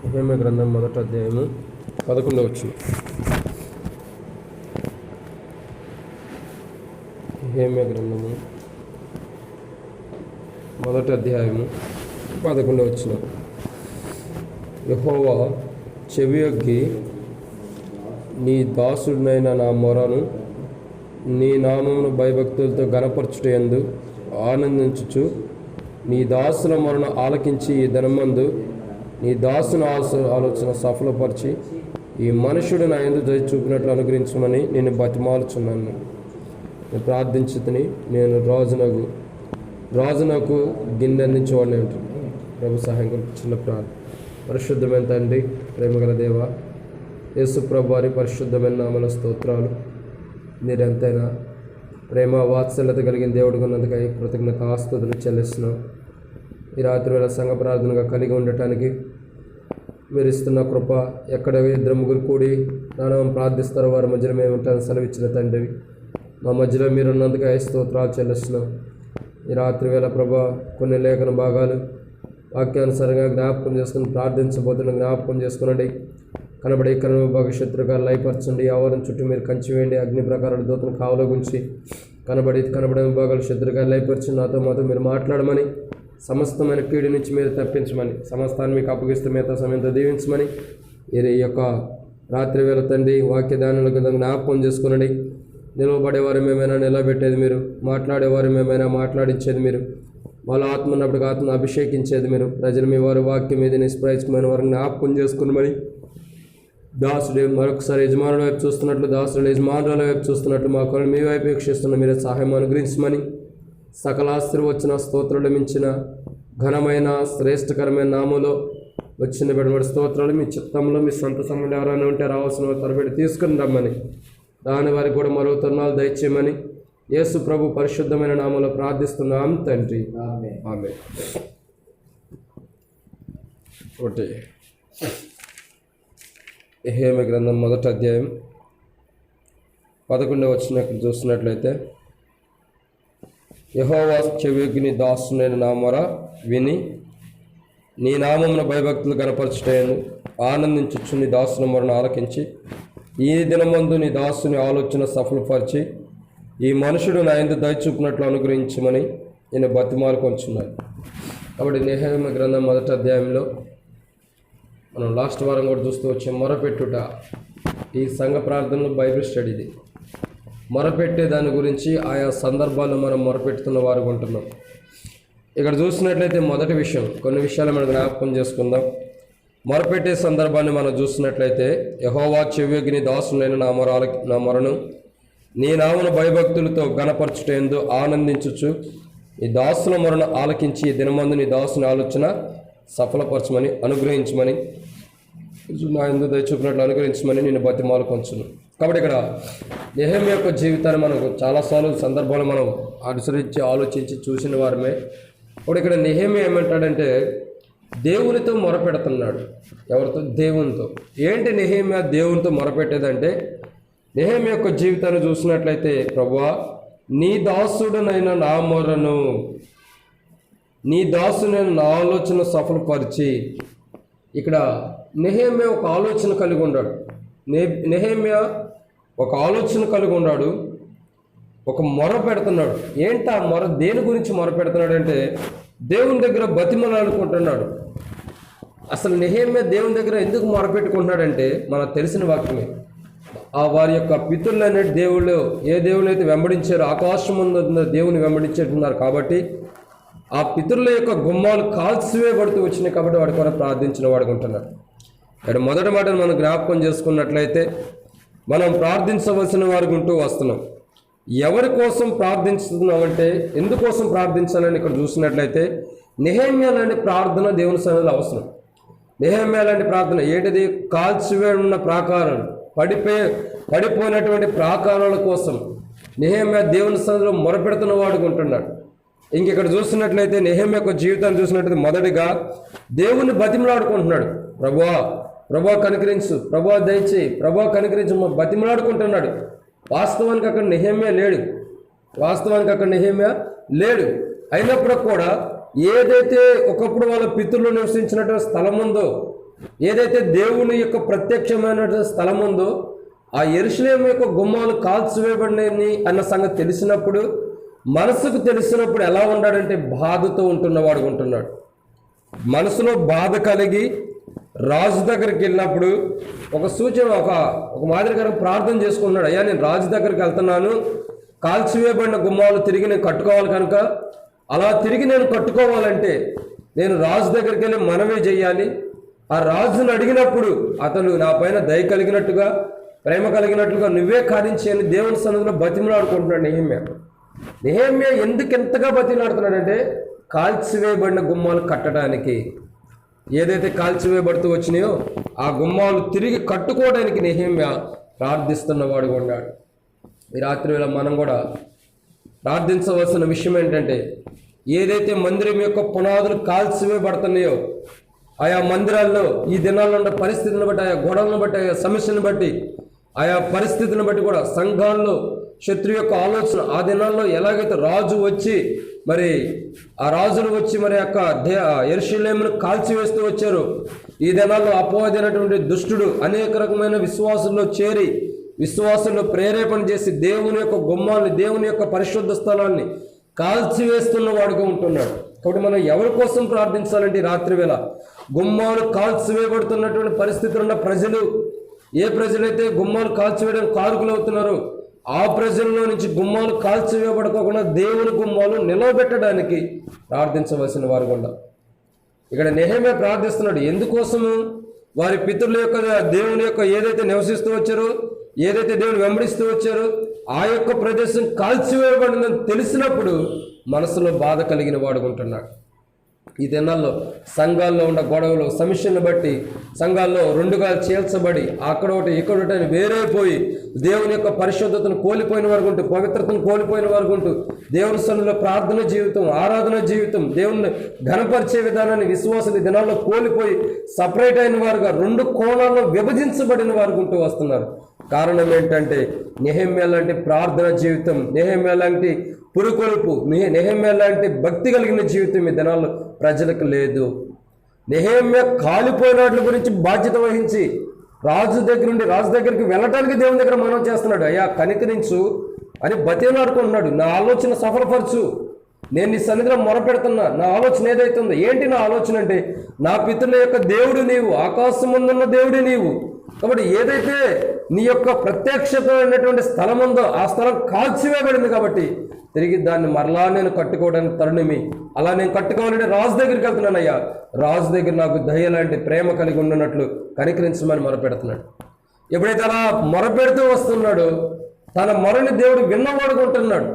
నెహెమ్యా గ్రంథం 1వ అధ్యాయము 11వ వచనం. నెహెమ్యా గ్రంథము 1వ అధ్యాయము 11వ వచనం. యెహోవా చెవియొగ్గి నీ దాసుడినైన నా మొరను నీ నామమును భయభక్తులతో గణపరచుటయందు ఆనందించుచు నీ దాసుల మొరను ఆలకించి ఈ దినమందు నీ దాసుని ఆలోచన సఫలపరిచి ఈ మనుషుడు నా యందు దయ చూపినట్లు అనుగ్రహించమని నేను బతిమాలుచున్నాను. నేను ప్రార్థించుతని నేను రాజునకు గిన్నె అందించేవాడిని అంటున్నాను. ప్రభు సహాయం కొరకు చిన్న ప్రార్థన. పరిశుద్ధమైన తండ్రి, ప్రేమగల దేవ, యేసు ప్రభు వారి పరిశుద్ధమైన నామల స్తోత్రాలు. మీరెంతైనా ప్రేమ వాత్సల్యత కలిగిన దేవుడిగా ఉన్నందుకై కృతజ్ఞత ఆస్తుతులు చెల్లిస్తున్నాం. ఈ రాత్రి వేళ సంఘ ప్రార్థనగా కలిగి ఉండటానికి మీరు ఇస్తున్న కృప, ఎక్కడ ఇద్దరు ముగ్గురు కూడి నామం ప్రార్థిస్తారో వారి మధ్యలో మేము ఉంటాను సెలవిచ్చిన తండ్రి. మా మధ్యలో మీరు ఉన్నందుకై స్తోత్రాలు చెల్లిస్తున్నాం. ఈ రాత్రి వేళ ప్రభా కొన్ని లేఖన భాగాలు వాక్యానుసారంగా జ్ఞాపకం చేసుకుని ప్రార్థించబోతున్న జ్ఞాపకం చేసుకునండి. కనబడే కనుమ భవిష్యత్తుగా లయపరచండి. ఆవరణ చుట్టూ మీరు కంచి వేయండి. అగ్ని ప్రకారాల దూతను కావలో గుంచి కనబడే విభాగాలు శత్రుగా లయపరిచి నాతో మాతో మీరు మాట్లాడమని, సమస్తమైన కీడు నుంచి మీరు తప్పించమని, సమస్తాన్ని మీకు అప్పగిస్తూ మిగతా సమయంతో దీవించమని ఈ యొక్క రాత్రి వేళ తండ్రి వాక్యదానుల కింద జ్ఞాపకం చేసుకునండి. నిలవబడేవారు మేమైనా నిలబెట్టేది మీరు, మాట్లాడేవారు మేమైనా మాట్లాడించేది మీరు, వాళ్ళ ఆత్మ ఉన్నప్పటికీ ఆత్మను అభిషేకించేది మీరు. ప్రజలు మీ వారి వాక్యం మీద నిష్ప్రయోజకమైన వారిని జ్ఞాపకం చేసుకున్నామని, దాసుడు మరొకసారి యజమానుల వైపు చూస్తున్నట్లు, దాసుడు యజమానుల వైపు చూస్తున్నట్లు మా కొలను మీ వైపు వీక్షిస్తున్న మీరే సహాయం అనుగ్రహించమని, సకల ఆశీర్వచన స్తోత్రాలు మించిన ఘనమైన శ్రేష్టకరమైన నామంలో వచ్చిన బెడబడి స్తోత్రాలు మీ చిత్తంలో మీ సొంత సమయంలో ఎవరైనా ఉంటే రావాల్సిన తరబడి తీసుకుని రమ్మని, దాని వారికి కూడా మరో తరుణాలు దయచేయమని యేసు ప్రభు పరిశుద్ధమైన నామంలో ప్రార్థిస్తున్నాం తండ్రి, ఆమేన్. ఒకటి నెహెమ్యా గ్రంథం 1వ అధ్యాయం 11వ వచనం చూస్తున్నట్లయితే, యెహోవా చెవియొగ్గి నీ దాసునైన నా మొర విని నీ నామమున భయభక్తులు గణపరచుటయందు ఆనందించుచు నీ దాసుని మొరను ఆలకించి ఈ దినమందు నీ దాసుని ఆలోచన సఫలపరిచి ఈ మనుషుడు నా యందు దయ చూపినట్లు అనుగ్రహించమని నేను బతిమాలు కొంచున్నాను. కాబట్టి నెహెమ్యా గ్రంథం 1వ అధ్యాయంలో మనం లాస్ట్ వారం కూడా చూస్తూ వచ్చే మొరపెట్టుట, ఈ సంఘ ప్రార్థనలో బైబిల్ స్టడీది. మొరపెట్టే దాని గురించి ఆయా సందర్భాల్లో మనం మొరపెట్టుతున్న వారు ఉంటున్నాం. ఇక్కడ చూసినట్లయితే మొదటి విషయం, కొన్ని విషయాలు మనం జ్ఞాపకం చేసుకుందాం. మొరపెట్టే సందర్భాన్ని మనం చూసినట్లయితే, యెహోవా చెవియొగ్గి నీ దాసునైన నా మొరను నీ నామమున భయభక్తులతో గణపరచుటయందు ఆనందించుచు ఈ దాసుల మొరను ఆలకించి ఈ దినమందు నీ దాసుని ఆలోచన సఫలపరచమని అనుగ్రహించమని, నా యందు దయ చూపినట్లు అనుగ్రహించమని నేను బతిమాలు కొంచును. కాబట్టి ఇక్కడ నెహెమ్యా యొక్క జీవితాన్ని మనం చాలాసార్లు సందర్భాలు మనం అనుసరించి ఆలోచించి చూసిన వారమే. ఇప్పుడు ఇక్కడ నెహెమ్యా ఏమంటాడంటే దేవునితో మొరపెడుతున్నాడు. ఎవరితో? దేవునితో. ఏంటి నెహెమ్యా దేవునితో మొరపెట్టేదంటే, నెహెమ్యా యొక్క జీవితాన్ని చూసినట్లయితే, ప్రభువా నీ దాసుడనైన నా మొరను, నీ దాసునైన నా ఆలోచన సఫలపరిచి. ఇక్కడ నెహెమ్యా ఒక ఆలోచన కలిగి ఉన్నాడు. నెహెమ్యా ఒక ఆలోచన కలిగి ఉన్నాడు, ఒక మొర పెడుతున్నాడు. ఏంటి ఆ మొర? దేని గురించి మొర పెడుతున్నాడు అంటే, దేవుని దగ్గర బతిమలాడుకుంటున్నాడు. అసలు నెహెమ్యా దేవుని దగ్గర ఎందుకు మొర పెట్టుకుంటున్నాడంటే, మనకు తెలిసిన వాక్యమే. ఆ వారి యొక్క పితరులు అనే దేవుళ్ళు ఏ దేవుని అయితే వెంబడించారో, ఆకాశం ముందు దేవుని వెంబడించేట్టున్నారు కాబట్టి ఆ పితరుల యొక్క గుమ్మాలు కాల్చివేయబడుతూ వచ్చినాయి కాబట్టి వాడి కొరకు ప్రార్థించిన వాడికి ఉంటున్నాడు. ఇక్కడ మొదటి మాటను మనం జ్ఞాపకం చేసుకున్నట్లయితే, మనం ప్రార్థించవలసిన వారికి ఉంటూ వస్తున్నాం. ఎవరి కోసం ప్రార్థించుతున్నామంటే, ఎందుకోసం ప్రార్థించాలని ఇక్కడ చూసినట్లయితే, నెహెమ్యా లాంటి ప్రార్థన దేవుని సన్నిధిలో అవసరం. నెహెమ్యా లాంటి ప్రార్థన ఏంటిది? కాల్చివేయున్న ప్రాకారాలు, పడిపోయినటువంటి ప్రాకారాల కోసం నెహెమ్యా దేవుని సన్నిధిలో మొరపెడుతున్న వాడికి ఉంటున్నాడు. ఇంకెక్కడ చూసినట్లయితే నెహెమ్యా యొక్క జీవితాన్ని చూసినట్లయితే, మొదటిగా దేవుని బతిమలాడుకుంటున్నాడు. ప్రభువా కనికరించు, ప్రభువా దయచేయి, ప్రభువా కనికరించు, బతిమలాడుకుంటున్నాడు. వాస్తవానికి అక్కడ నెహెమ్యా లేడు. అయినప్పుడు కూడా ఏదైతే ఒకప్పుడు వాళ్ళ పితరులు నివసించినటువంటి స్థలం ఉందో, ఏదైతే దేవుని యొక్క ప్రత్యక్షమైన స్థలం ఉందో ఆ యెరూషలేము యొక్క గుమ్మాలు కాల్చివేయబడినవి అన్న సంగతి తెలిసినప్పుడు, మనసుకు తెలిసినప్పుడు ఎలా ఉన్నాడంటే బాధతో ఉంటున్నవాడు ఉంటున్నాడు. మనసులో బాధ కలిగి రాజు దగ్గరికి వెళ్ళినప్పుడు ఒక సూచన, ఒక మాదిరికరం ప్రార్థన చేసుకున్నాడు. అయ్యా, నేను రాజు దగ్గరికి వెళ్తున్నాను, కాల్చివేయబడిన గుమ్మాలు తిరిగి నేను కట్టుకోవాలి కనుక, అలా తిరిగి నేను కట్టుకోవాలంటే నేను రాజు దగ్గరికి వెళ్ళి మనమే చేయాలి. ఆ రాజును అడిగినప్పుడు అతను నా పైన దయ కలిగినట్టుగా, ప్రేమ కలిగినట్లుగా నువ్వే కార్యం చేయని దేవుని సన్నిధిలో బతిమలాడుకుంటున్నాడు నెహెమ్యా. నెహెమ్యా ఎందుకు ఎంతగా బతిమలాడుతున్నాడంటే కాల్చివేయబడిన గుమ్మాలు కట్టడానికి, ఏదైతే కాల్చివేయబడుతూ వచ్చినాయో ఆ గుమ్మాలు తిరిగి కట్టుకోవడానికి నెహెమ్యా ప్రార్థిస్తున్నవాడుగా ఉన్నాడు. ఈ రాత్రి వేళ మనం కూడా ప్రార్థించవలసిన విషయం ఏంటంటే, ఏదైతే మందిరం యొక్క పునాదులు కాల్చివేయబడుతున్నాయో ఆయా మందిరాల్లో ఈ దినాల్లో ఉన్న పరిస్థితిని బట్టి, ఆయా గొడవలను బట్టి, ఆయా సమస్యను బట్టి, ఆయా పరిస్థితిని బట్టి కూడా సంఘాల్లో శత్రు యొక్క ఆలోచన, ఆ దినాల్లో ఎలాగైతే రాజు వచ్చి మరి ఆ రాజులు వచ్చి మరి యొక్క యెరూషలేమును కాల్చివేస్తూ వచ్చారు, ఈ దినాల్లో అపవాదైనటువంటి దుష్టుడు అనేక రకమైన విశ్వాసుల్లో చేరి, విశ్వాసుల్లో ప్రేరేపణ చేసి దేవుని యొక్క గుమ్మాన్ని, దేవుని యొక్క పరిశుద్ధ స్థలాన్ని కాల్చివేస్తున్న వాడుగా ఉంటున్నాడు. కాబట్టి మనం ఎవరి కోసం ప్రార్థించాలంటే రాత్రి వేళ గుమ్మాలు కాల్చివేయబడుతున్నటువంటి పరిస్థితులు ఉన్న ప్రజలు, ఏ ప్రజలైతే గుమ్మాలు కాల్చివేయడానికి కారకులు అవుతున్నారో ఆ ప్రజల్లో నుంచి గుమ్మాలు కాల్చివేయబడుకోకుండా దేవుని గుమ్మాలు నిలవబెట్టడానికి ప్రార్థించవలసిన వారు కూడా. ఇక్కడ నెహెమ్యా ప్రార్థిస్తున్నాడు. ఎందుకోసము? వారి పితరుల యొక్క దేవుని యొక్క ఏదైతే నివసిస్తూ వచ్చారో, ఏదైతే దేవుని వెంబడిస్తూ వచ్చారో ఆ యొక్క ప్రదేశం కాల్చివేయబడిందని తెలిసినప్పుడు మనసులో బాధ కలిగిన వాడుకుంటున్నాడు. ఈ దినాల్లో సంఘాల్లో ఉన్న గొడవలు, సమస్యలను బట్టి సంఘాల్లో రెండుగా చీల్చబడి అక్కడ ఒకటి ఇక్కడ ఒకటి అని వేరైపోయి దేవుని యొక్క పరిశుద్ధతను కోల్పోయిన వారు ఉంటూ, పవిత్రతను కోల్పోయిన వారు ఉంటూ, దేవుని సన్నిధిలో ప్రార్థన జీవితం, ఆరాధన జీవితం, దేవుని ఘనపరిచే విధానాన్ని విశ్వాసం దినాల్లో కోల్పోయి సపరేట్ అయిన వారుగా రెండు కోణాల్లో విభజించబడిన వారు ఉంటూ వస్తున్నారు. కారణం ఏంటంటే నెహెమ్యా లాంటి ప్రార్థన జీవితం, నెహెమ్యా లాంటి పురుకొలుపు, నెహెమ్యా లాంటి భక్తి కలిగిన జీవితం ఈ దినాల్లో ప్రజలకు లేదు. నెహెమ్యా కాలిపోయినట్ల గురించి బాధ్యత వహించి రాజు దగ్గరికి వెళ్ళటానికి దేవుని దగ్గర మనం చేస్తున్నాడు. అయ్యా కనికరించు అని బతిలాడుకుంటున్నాడు. నా ఆలోచన సఫలపరచు, నేను నీ సన్నిధిలో మొరపెడుతున్నా, నా ఆలోచన ఏదైతుందో. ఏంటి నా ఆలోచన అంటే, నా పితరుల యొక్క దేవుడు నీవు, ఆకాశం ముందున్న దేవుడు నీవు. కాబట్టి ఏదైతే నీ యొక్క ప్రత్యక్షమైనటువంటి స్థలం ఉందో ఆ స్థలం కాల్చివేయబడింది కాబట్టి తిరిగి దాన్ని మరలా నేను కట్టుకోవడానికి తరుణమి. అలా నేను కట్టుకోవాలంటే రాజు దగ్గరికి వెళ్తున్నానయ్యా, రాజు దగ్గర నాకు దయ లాంటి ప్రేమ కలిగి ఉన్నట్లు కనికరించమని మొరపెడుతున్నాడు. ఎప్పుడైతే అలా మొరపెడుతూ వస్తున్నాడో తన మొరని దేవుడు విన్నవాడుకుంటున్నాడు.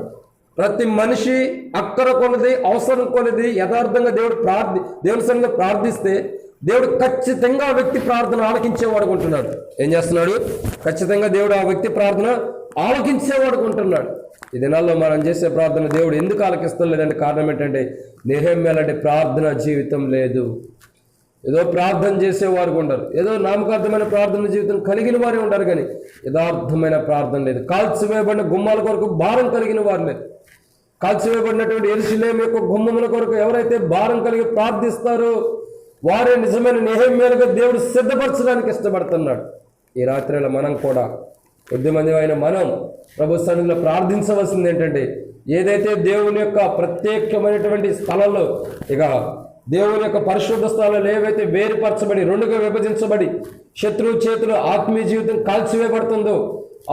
ప్రతి మనిషి అక్కర కొలది, అవసరం కొలది యథార్థంగా దేవుని సన్నిధిలో ప్రార్థిస్తే దేవుడు ఖచ్చితంగా ఆ వ్యక్తి ప్రార్థన ఆలకించేవాడుకుంటున్నాడు. ఏం చేస్తున్నాడు? ఖచ్చితంగా దేవుడు ఆ వ్యక్తి ప్రార్థన ఆలకించేవాడుకుంటున్నాడు. ఈ దినాల్లో మనం చేసే ప్రార్థన దేవుడు ఎందుకు ఆలకిస్తాం లేదంటే కారణం ఏంటంటే నెహెమ్యా లాంటి ప్రార్థన జీవితం లేదు. ఏదో ప్రార్థన చేసేవారు ఉండరు, ఏదో నామకార్థమైన ప్రార్థన జీవితం కలిగిన వారే ఉండరు, కానీ యథార్థమైన ప్రార్థన లేదు. కాల్చివేయబడిన గుమ్మాల కొరకు భారం కలిగిన వారు లేదు. కాల్చివేయబడినటువంటి యెరూషలేము యొక్క గుమ్మముల కొరకు ఎవరైతే భారం కలిగి ప్రార్థిస్తారో వారే నిజమైన నెహెమ్యాలుగా దేవుడు సిద్ధపరచడానికి ఇష్టపడుతున్నాడు. ఈ రాత్రిలో మనం కూడా కొద్దిమంది అయిన మనం ప్రభు సన్నిధిలో ప్రార్థించవలసింది ఏంటంటే, ఏదైతే దేవుని యొక్క ప్రత్యేకమైనటువంటి స్థలంలో, ఇక దేవుని యొక్క పరిశుద్ధ స్థలాలు ఏవైతే వేరుపరచబడి రెండుగా విభజించబడి శత్రువు చేతులు ఆత్మీయ జీవితం కాల్చివేయబడుతుందో,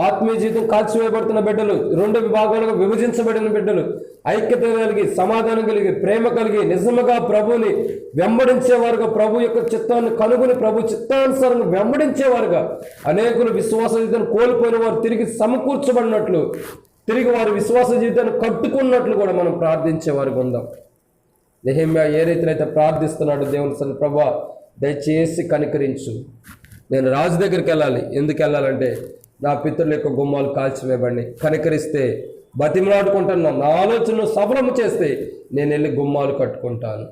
ఆత్మీయ జీవితం కాల్చివేయబడుతున్న బిడ్డలు, రెండు విభాగాలుగా విభజించబడిన బిడ్డలు ఐక్యత కలిగి, సమాధానం కలిగి, ప్రేమ కలిగి నిజముగా ప్రభుని వెంబడించేవారుగా, ప్రభు యొక్క చిత్తాన్ని కనుగొని ప్రభు చిత్తానుసారంగా వెంబడించేవారుగా, అనేకులు విశ్వాస జీవితాన్ని కోల్పోయిన వారు తిరిగి సమకూర్చబడినట్లు, తిరిగి వారి విశ్వాస జీవితాన్ని కట్టుకున్నట్లు కూడా మనం ప్రార్థించేవారుగా ఉందాం. నెహెమ్యా ఏ రీతిలో అయితే ప్రార్థిస్తున్నాడు దేవుని సన్నిధిలో, ప్రభువా దయచేసి కనికరించు, నేను రాజు దగ్గరికి వెళ్ళాలి. ఎందుకు వెళ్ళాలంటే నా పితరుల యొక్క గుమ్మాలు కాల్చివేయబడి, కనికరిస్తే బతిమలాడుకుంటున్నా, నా ఆలోచనను సఫలము చేస్తే నేను వెళ్ళి గుమ్మాలు కట్టుకుంటాను.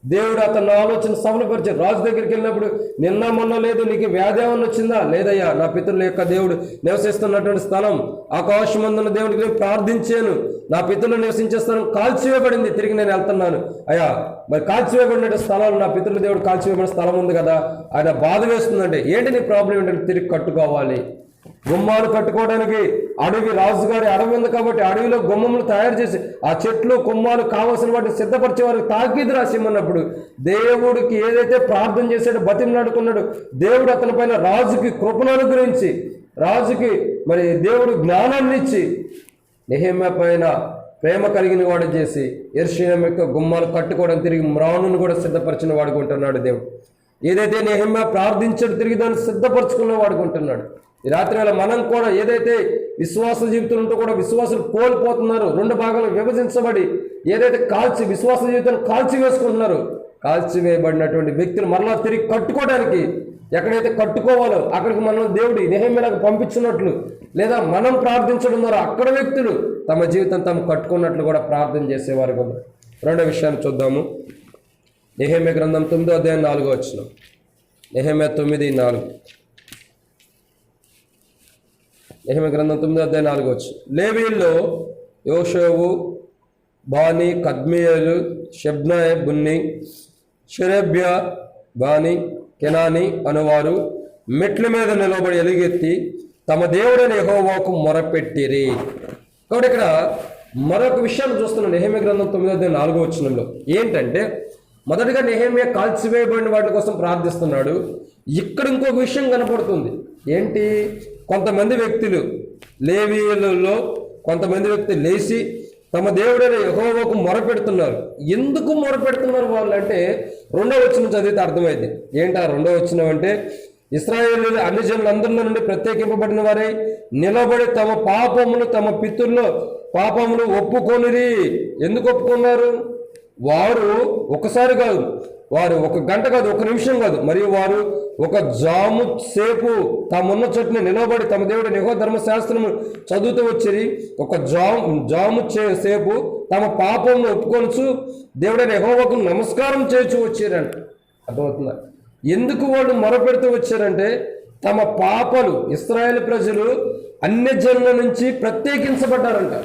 దేవుడు అతను ఆలోచన సఫలపరిచాడు. రాజు దగ్గరికి వెళ్ళినప్పుడు నిన్న మొన్న లేదు, నీకు వ్యాధి ఏమన్నా వచ్చిందా? లేదయ్యా, నా పితరుల యొక్క దేవుడు నివసిస్తున్నటువంటి స్థలం ఆకాశమందున్న దేవుడికి నేను ప్రార్థించాను, నా పితరులు నివసించే స్థలం కాల్చివేయబడింది, తిరిగి నేను వెళ్తున్నాను. అయ్యా మరి కాల్చివేయబడిన స్థలాలు, నా పితరుల దేవుడు కాల్చివేయబడిన స్థలం ఉంది కదా, ఆయన బాధ వేస్తుందంటే ఏంటి నీ ప్రాబ్లం ఏంటంటే తిరిగి కట్టుకోవాలి. గుమ్మాలు కట్టుకోవడానికి అడవి, రాజుగారి అడవి ఉంది కాబట్టి అడవిలో గుమ్మములు తయారు చేసి ఆ చెట్లు కొమ్మాలు కావాల్సిన వాటిని సిద్ధపరిచే వారికి తాకీదు రాసిమన్నప్పుడు దేవుడికి ఏదైతే ప్రార్థన చేశాడో, బతిమలాడుకున్నాడు, దేవుడు అతని పైన రాజుకి కృపను అనుగ్రహించి, రాజుకి మరి దేవుడు జ్ఞానాన్ని ఇచ్చి నెహెమ్యా పైన ప్రేమ కలిగిన వాడు చేసి యెరూషలేము యొక్క గుమ్మాలు కట్టుకోవడం, తిరిగి మ్రానును కూడా సిద్ధపరిచిన వాడుకుంటున్నాడు దేవుడు. ఏదైతే నెహెమ్యా ప్రార్థించాడు తిరిగి దాన్ని సిద్ధపరచుకున్న వాడుకుంటున్నాడు. ఈ రాత్రి వేళ మనం కూడా ఏదైతే విశ్వాస జీవితం ఉంటూ కూడా విశ్వాసులు కోల్పోతున్నారు, రెండు భాగాలు విభజించబడి ఏదైతే విశ్వాస జీవితాన్ని కాల్చి వేసుకుంటున్నారు, కాల్చివేయబడినటువంటి వ్యక్తులు మరలా తిరిగి కట్టుకోవడానికి ఎక్కడైతే కట్టుకోవాలో అక్కడికి మనం దేవుడి నెహెమ్యాకు పంపించినట్లు లేదా మనం ప్రార్థించడం ద్వారా అక్కడ వ్యక్తులు తమ జీవితం తాము కట్టుకున్నట్లు కూడా ప్రార్థన చేసేవారు కూడా. రెండో విషయాన్ని చూద్దాము. నెహెమ్యా గ్రంథం 9వ అధ్యాయం 4వ వచనం. నెహెమ్యా 9:4. నెహెమ్యా గ్రంథం 9వ అధ్యాయం 4వ వచనం. లేవీయుల్లో యోషేవు, బాని, కద్మియేలు, షెబ్నాయ, బున్ని, షెరెబ్యా, బాని, కెనాని అనువారు మెట్ల మీద నిలబడి ఎలుగెత్తి తమ దేవుడైన యెహోవాకు మొరపెట్టిరి. కాబట్టి ఇక్కడ మరొక విషయాన్ని చూస్తున్నాం నెహెమ్యా గ్రంథం 9వ అధ్యాయం 4వ వచనంలో. ఏంటంటే మొదటిగా నెహెమ్యా కాల్చివేయబడిన వాటి కోసం ప్రార్థిస్తున్నాడు. ఇక్కడ ఇంకొక విషయం కనపడుతుంది. ఏంటి? కొంతమంది వ్యక్తులు, లేవీయులలో కొంతమంది వ్యక్తులు లేచి తమ దేవుడైన యెహోవాకు మొరపెడుతున్నారు. ఎందుకు మొరపెడుతున్నారు వాళ్ళు అంటే 2వ వచనం చదివితే అర్థమైంది. ఏంటి ఆ 2వ వచనం అంటే, ఇశ్రాయేలీయులు అన్ని జనులందరిలో నుండి ప్రత్యేకింపబడిన వారై నిలబడి తమ పాపములు, తమ పితరుల పాపములు ఒప్పుకొనిరి. ఎందుకు ఒప్పుకున్నారు? వారు ఒకసారి కాదు, వారు 1 గంట కాదు, 1 నిమిషం కాదు, మరియు వారు 1 జాము సేపు తామున్న చోటుని నిలబడి తమ దేవుడి యెహోవా ధర్మశాస్త్రము చదువుతూ వచ్చి 1 జాము సేపు తమ పాపమును ఒప్పుకొనుచు దేవుడైన యెహోవాకు నమస్కారం చేయించు వచ్చారంట. అర్థమవుతుందా? ఎందుకు వాళ్ళు మొరపెడుతూ వచ్చారంటే తమ పాపాలు, ఇశ్రాయేలు ప్రజలు అన్యజనుల నుంచి ప్రత్యేకించబడ్డారంట.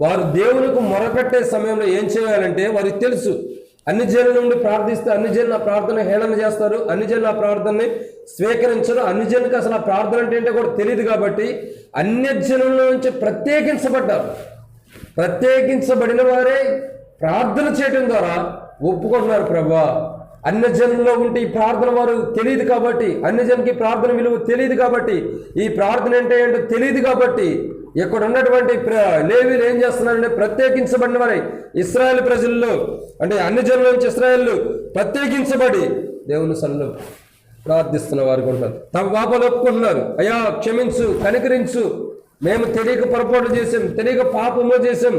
వారు దేవునికి మొరపెట్టే సమయంలో ఏం చేయాలంటే వారికి తెలుసు, అన్ని జనుల నుండి ప్రార్థిస్తే అన్ని జనులు ఆ ప్రార్థన హేళన చేస్తారు, అన్ని జనులు ఆ ప్రార్థనని స్వీకరించరు, అన్ని జనులకు అసలు ఆ ప్రార్థన అంటే ఏంటో కూడా తెలియదు. కాబట్టి అన్యజనుల నుంచి ప్రత్యేకించబడ్డారు. ప్రత్యేకించబడిన వారే ప్రార్థన చేయడం ద్వారా ఒప్పుకుంటున్నారు, ప్రభువా అన్యజనుల్లో ఉంటే ఈ ప్రార్థన వారు తెలియదు కాబట్టి, అన్యజనుకి ప్రార్థన విలువ తెలియదు కాబట్టి, ఈ ప్రార్థన అంటే ఏంటో తెలియదు కాబట్టి ఇక్కడ ఉన్నటువంటి లేవీయులు ఏం చేస్తున్నారంటే ప్రత్యేకించబడిన వారై ఇశ్రాయేలు ప్రజల్లో అంటే అన్ని జనుల నుంచి ఇశ్రాయేలు ప్రత్యేకించబడి దేవుని సన్నిధిలో ప్రార్థిస్తున్న వారు కూడా తమ పాపాలు ఒప్పుకుంటున్నారు. అయ్యా క్షమించు, కనికరించు, మేము తెలియక పొరపాటు చేసాం, తెలియక పాపము చేసాం,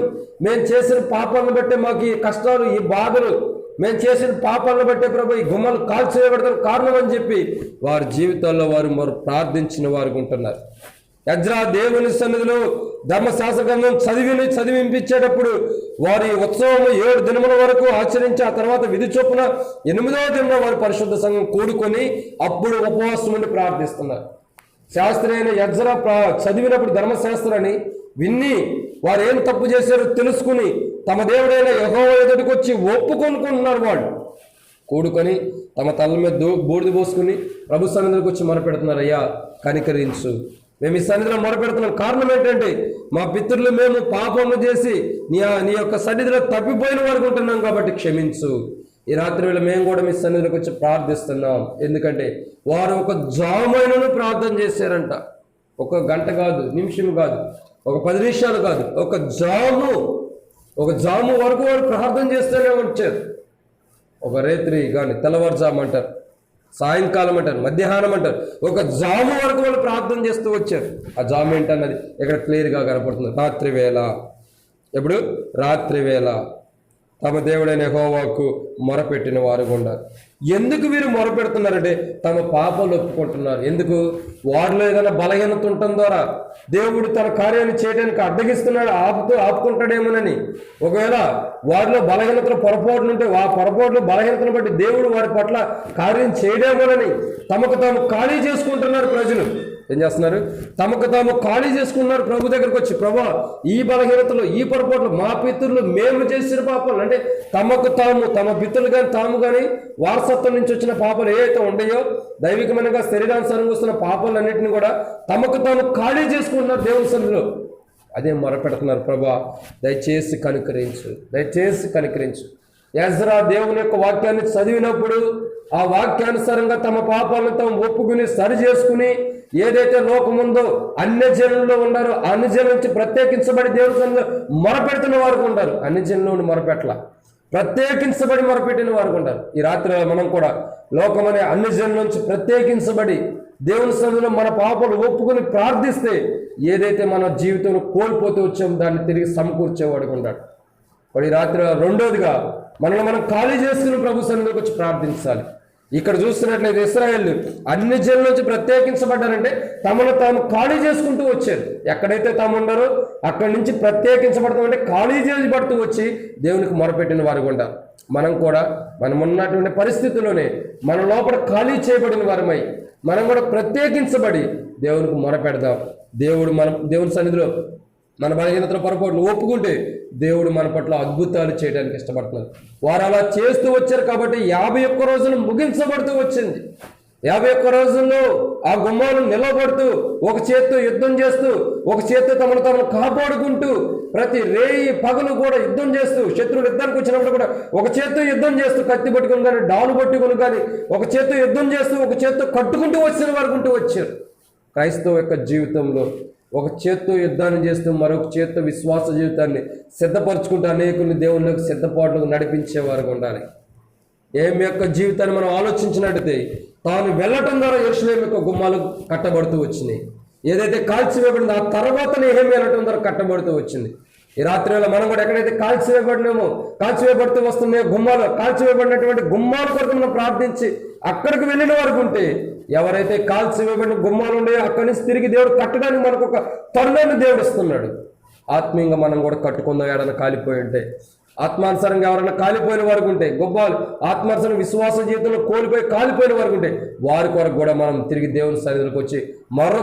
మేము చేసిన పాపాలను బట్టే మాకు ఈ కష్టాలు, ఈ బాధలు, మేము చేసిన పాపాలను బట్టే ప్రభు ఈ గుమ్మలు కాల్చివేయబడతారు కారణం అని చెప్పి వారి జీవితాల్లో వారు ప్రార్థించిన వారు ఉంటున్నారు. ఎజ్రా దేవుని సన్నిధిలో ధర్మశాస్త్ర గ్రంథం చదివింపించేటప్పుడు వారి ఉత్సవం 7 దినముల వరకు ఆచరించి ఆ తర్వాత విధి చొప్పున 8వ దిన వారి పరిశుద్ధ సంఘం కూడుకొని అప్పుడు ఉపవాసం ఉండి ప్రార్థిస్తున్నారు. శాస్త్రి అయిన ఎజ్రా చదివినప్పుడు ధర్మశాస్త్రాన్ని విన్ని వారు ఏం తప్పు చేశారో తెలుసుకుని తమ దేవుడైన యెహోవా ఎదుటికి వచ్చి ఒప్పుకొనుకుంటున్నారు. వాళ్ళు కూడుకొని తమ తల మీద బూడిద పోసుకుని ప్రభు సన్నిధికి వచ్చి మొరపెడుతున్నారు, అయ్యా కనికరించు, మేము ఈ సన్నిధిలో మొరపెడుతున్నాం. కారణం ఏంటంటే మా పితరులు మేము పాపము చేసి నీ యొక్క సన్నిధిలో తప్పిపోయిన వారు ఉంటున్నాం కాబట్టి క్షమించు. ఈ రాత్రి వేళ మేము కూడా మీ సన్నిధిలోకి వచ్చి ప్రార్థిస్తున్నాం. ఎందుకంటే వారు 1 జామైనను ప్రార్థన చేశారంట. 1 గంట కాదు, నిమిషం కాదు, 10 నిమిషాలు కాదు, 1 జాము వరకు వారు ప్రార్థన చేస్తూనే వచ్చారు. ఒక రేత్రి కానీ తెల్లవారుజాము అంటారు, సాయంకాలం అంటారు, మధ్యాహ్నం అంటారు, 1 జాము వరకు వాళ్ళు ప్రార్థన చేస్తూ వచ్చారు. ఆ జాము ఏంటన్నది ఇక్కడ క్లియర్గా కనపడుతుంది. రాత్రి వేళ, ఎప్పుడు రాత్రి వేళ తమ దేవుడైన యెహోవాకు మొరపెట్టిన వారు ఉన్నారు. ఎందుకు వీరు మొరపెడుతున్నారంటే తమ పాపాలు ఒప్పుకుంటున్నారు. ఎందుకు? వారిలో ఏదైనా బలహీనత ఉండటం ద్వారా దేవుడు తన కార్యాన్ని చేయడానికి అడ్డగిస్తున్నాడు, ఆపుకుంటాడేమోనని. ఒకవేళ వారిలో బలహీనతలు పొరపాట్లు ఉంటే ఆ పొరపాట్లు బలహీనతను బట్టి దేవుడు వారి పట్ల కార్యం చేయడేమోనని తమకు తాము ఖాళీ చేసుకుంటున్నారు ప్రజలు. ఏం చేస్తున్నారు? తమకు తాము ఖాళీ చేసుకున్నారు. ప్రభు దగ్గరకు వచ్చి, ప్రభా ఈ బలహీనతలు, ఈ పొరపాట్లు మా పితరులు మేము చేసిన పాపాలు, అంటే తమకు తాము, తమ పితరులు కానీ తాము కానీ వారసత్వం నుంచి వచ్చిన పాపాలు ఏవైతే ఉన్నాయో, దైవికమైనగా శరీరానుసారంగా వస్తున్న పాపాలన్నింటినీ కూడా తమకు తాము ఖాళీ చేసుకుంటున్నారు దేవుని సన్నిధిలో. అదే మొరపెడుతున్నారు, ప్రభా దయచేసి కనికరించు, దయచేసి కనికరించు. ఎజ్రా దేవుని యొక్క వాక్యాన్ని చదివినప్పుడు ఆ వాక్యానుసారంగా తమ పాపాలను తాము ఒప్పుకుని సరి చేసుకుని, ఏదైతే లోకముందో అన్య జనుల్లో ఉన్నారో అన్ని జనుల నుంచి ప్రత్యేకించబడి దేవుని సన్నిధిలో మొరపెడుతున్న వారు ఉంటారు. అన్ని జనులను మొరపెట్ల, ప్రత్యేకించబడి మొరపెట్టిన వారు ఉంటారు. ఈ రాత్రి మనం కూడా లోకమనే అన్ని జనుల నుంచి ప్రత్యేకించబడి దేవుని సన్నిధిలో మన పాపాలు ఒప్పుకుని ప్రార్థిస్తే, ఏదైతే మన జీవితంలో కోల్పోతూ వచ్చామో దాన్ని తిరిగి సమకూర్చేవాడుగా ఉంటాడు. మరి ఈ రాత్రి రెండోదిగా మనల్ని మనం ఖాళీ చేసుకుని ప్రభు సన్నిధిలోకి వచ్చి ప్రార్థించాలి. ఇక్కడ చూస్తున్నట్లయితే ఇశ్రాయేలు అన్ని జనుల నుంచి ప్రత్యేకించబడ్డారంటే తమను తాము ఖాళీ చేసుకుంటూ వచ్చారు. ఎక్కడైతే తాము ఉన్నారో అక్కడి నుంచి ప్రత్యేకించబడతామంటే ఖాళీ చేయబడుతూ వచ్చి దేవునికి మొరపెట్టిన వారు కూడా మనం కూడా మనం ఉన్నటువంటి పరిస్థితుల్లోనే మన లోపల ఖాళీ చేయబడిన వారమై మనం కూడా ప్రత్యేకించబడి దేవునికి మొరపెడదాం. దేవుని సన్నిధిలో మన బలహీనతల పొరపాట్లు ఒప్పుకుంటే దేవుడు మన పట్ల అద్భుతాలు చేయడానికి ఇష్టపడుతున్నారు. వారు అలా చేస్తూ వచ్చారు కాబట్టి 51 రోజులు ముగించబడుతూ వచ్చింది. 51 రోజుల్లో ఆ గుమ్మాలను నిలబడుతూ, ఒక చేత్తో యుద్ధం చేస్తూ, ఒక చేత్తో తమను తాము కాపాడుకుంటూ, ప్రతి రేయి పగలు కూడా యుద్ధం చేస్తూ, శత్రువులు యుద్ధానికి వచ్చినప్పుడు కూడా ఒక చేత్తో యుద్ధం చేస్తూ, కత్తి పట్టుకుని కానీ డాలు పట్టుకుని కానీ ఒక చేత్తో యుద్ధం చేస్తూ, ఒక చేత్తో కట్టుకుంటూ వచ్చిన వరకుంటూ వచ్చారు. క్రైస్తవ యొక్క జీవితంలో ఒక చేత్తో యుద్ధాన్ని చేస్తూ మరొక చేత్తో విశ్వాస జీవితాన్ని సిద్ధపరచుకుంటూ అనేకుల్ని దేవుళ్ళకి సిద్ధపాటుకు నడిపించేవారు ఉండాలి. ఏమి యొక్క జీవితాన్ని మనం ఆలోచించినట్టయితే తాను వెళ్ళటం ద్వారా యెరూషలేము యొక్క గుమ్మాలు కట్టబడుతూ వచ్చినాయి. ఏదైతే కాల్చివేయబడిందో ఆ తర్వాత నెహెమ్యా వెళ్ళటం ద్వారా కట్టబడుతూ వచ్చింది. ఈ రాత్రి వేళ మనం కూడా ఎక్కడైతే కాల్చివేయబడినామో, కాల్చివేయబడుతూ వస్తున్నాయో గుమ్మాలు, కాల్చివేయబడినటువంటి గుమ్మాల కొరకు మనం ప్రార్థించి అక్కడికి వెళ్ళిన వరకు ఉంటే, ఎవరైతే కాల్చివేయబడిన గుమ్మాలు ఉన్నాయో అక్కడి నుంచి తిరిగి దేవుడు కట్టడానికి మనకు ఒక తరుణాన్ని దేవుడు ఇస్తున్నాడు. ఆత్మీయంగా మనం కూడా కట్టుకుందాం. ఏడన్నా కాలిపోయి ఉంటే, ఆత్మానుసారంగా ఎవరైనా కాలిపోయిన వరకు ఉంటే, గొప్పలు ఆత్మానుసారం విశ్వాస జీవితంలో కోల్పోయి కాలిపోయిన వరకు ఉంటే, వారి కొరకు కూడా మనం తిరిగి దేవుని సన్నిధిలోకి వచ్చి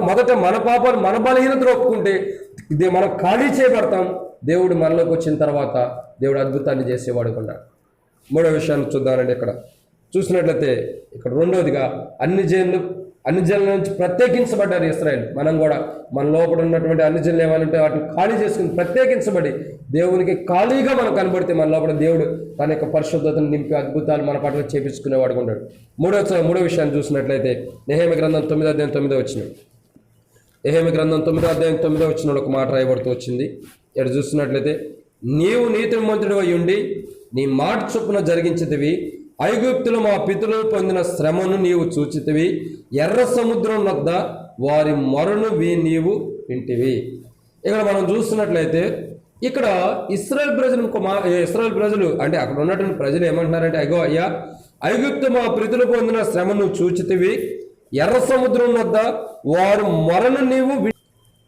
మొదట మన పాపాలు, మన బలహీనతలు ఒప్పుకుంటే ఇది మనం ఖాళీ చేయబడతాం. దేవుడు మనలోకి వచ్చిన తర్వాత దేవుడు అద్భుతాన్ని చేసేవాడు ఉన్నాడు. మూడో విషయాన్ని చూద్దామండి. ఇక్కడ చూసినట్లయితే ఇక్కడ రెండోదిగా అన్ని జనుల నుంచి ప్రత్యేకించబడ్డారు ఇశ్రాయేలు. మనం కూడా మన లోపల ఉన్నటువంటి అన్ని జనులు ఏమంటే వాటిని ఖాళీ చేసుకుని ప్రత్యేకించబడి దేవునికి ఖాళీగా మనం కనబడితే మన లోపల దేవుడు తన యొక్క పరిశుద్ధతను నింపి అద్భుతాలు మన పట్ల చేపించుకునేవాడు ఉన్నాడు. మూడో విషయాన్ని చూసినట్లయితే నెహెమ్యా గ్రంథం 9వ అధ్యాయం 9వ వచనం. నెహెమ్యా గ్రంథం 9వ అధ్యాయం 9వ వచనంలో ఒక మాట రాయబడుతూ వచ్చింది. ఇక్కడ చూస్తున్నట్లయితే, నీవు నీతిమంతుడు అయి ఉండి నీ మాట చొప్పున జరిగించితివి. ఐగుప్తులు మా పితరులు పొందిన శ్రమను నీవు చూచితివి. ఎర్ర సముద్రం వద్ద వారి మొరను నీవు వింటివి. ఇక్కడ మనం చూస్తున్నట్లయితే ఇక్కడ ఇశ్రాయేల్ ప్రజలు అంటే అక్కడ ఉన్నటువంటి ప్రజలు ఏమంటున్నారంటే, అగో అయ్యా, ఐగుప్తు మా పితరులు పొందిన శ్రమను చూచితివి. ఎర్ర సముద్రం వద్ద వారు మొరను నీవు.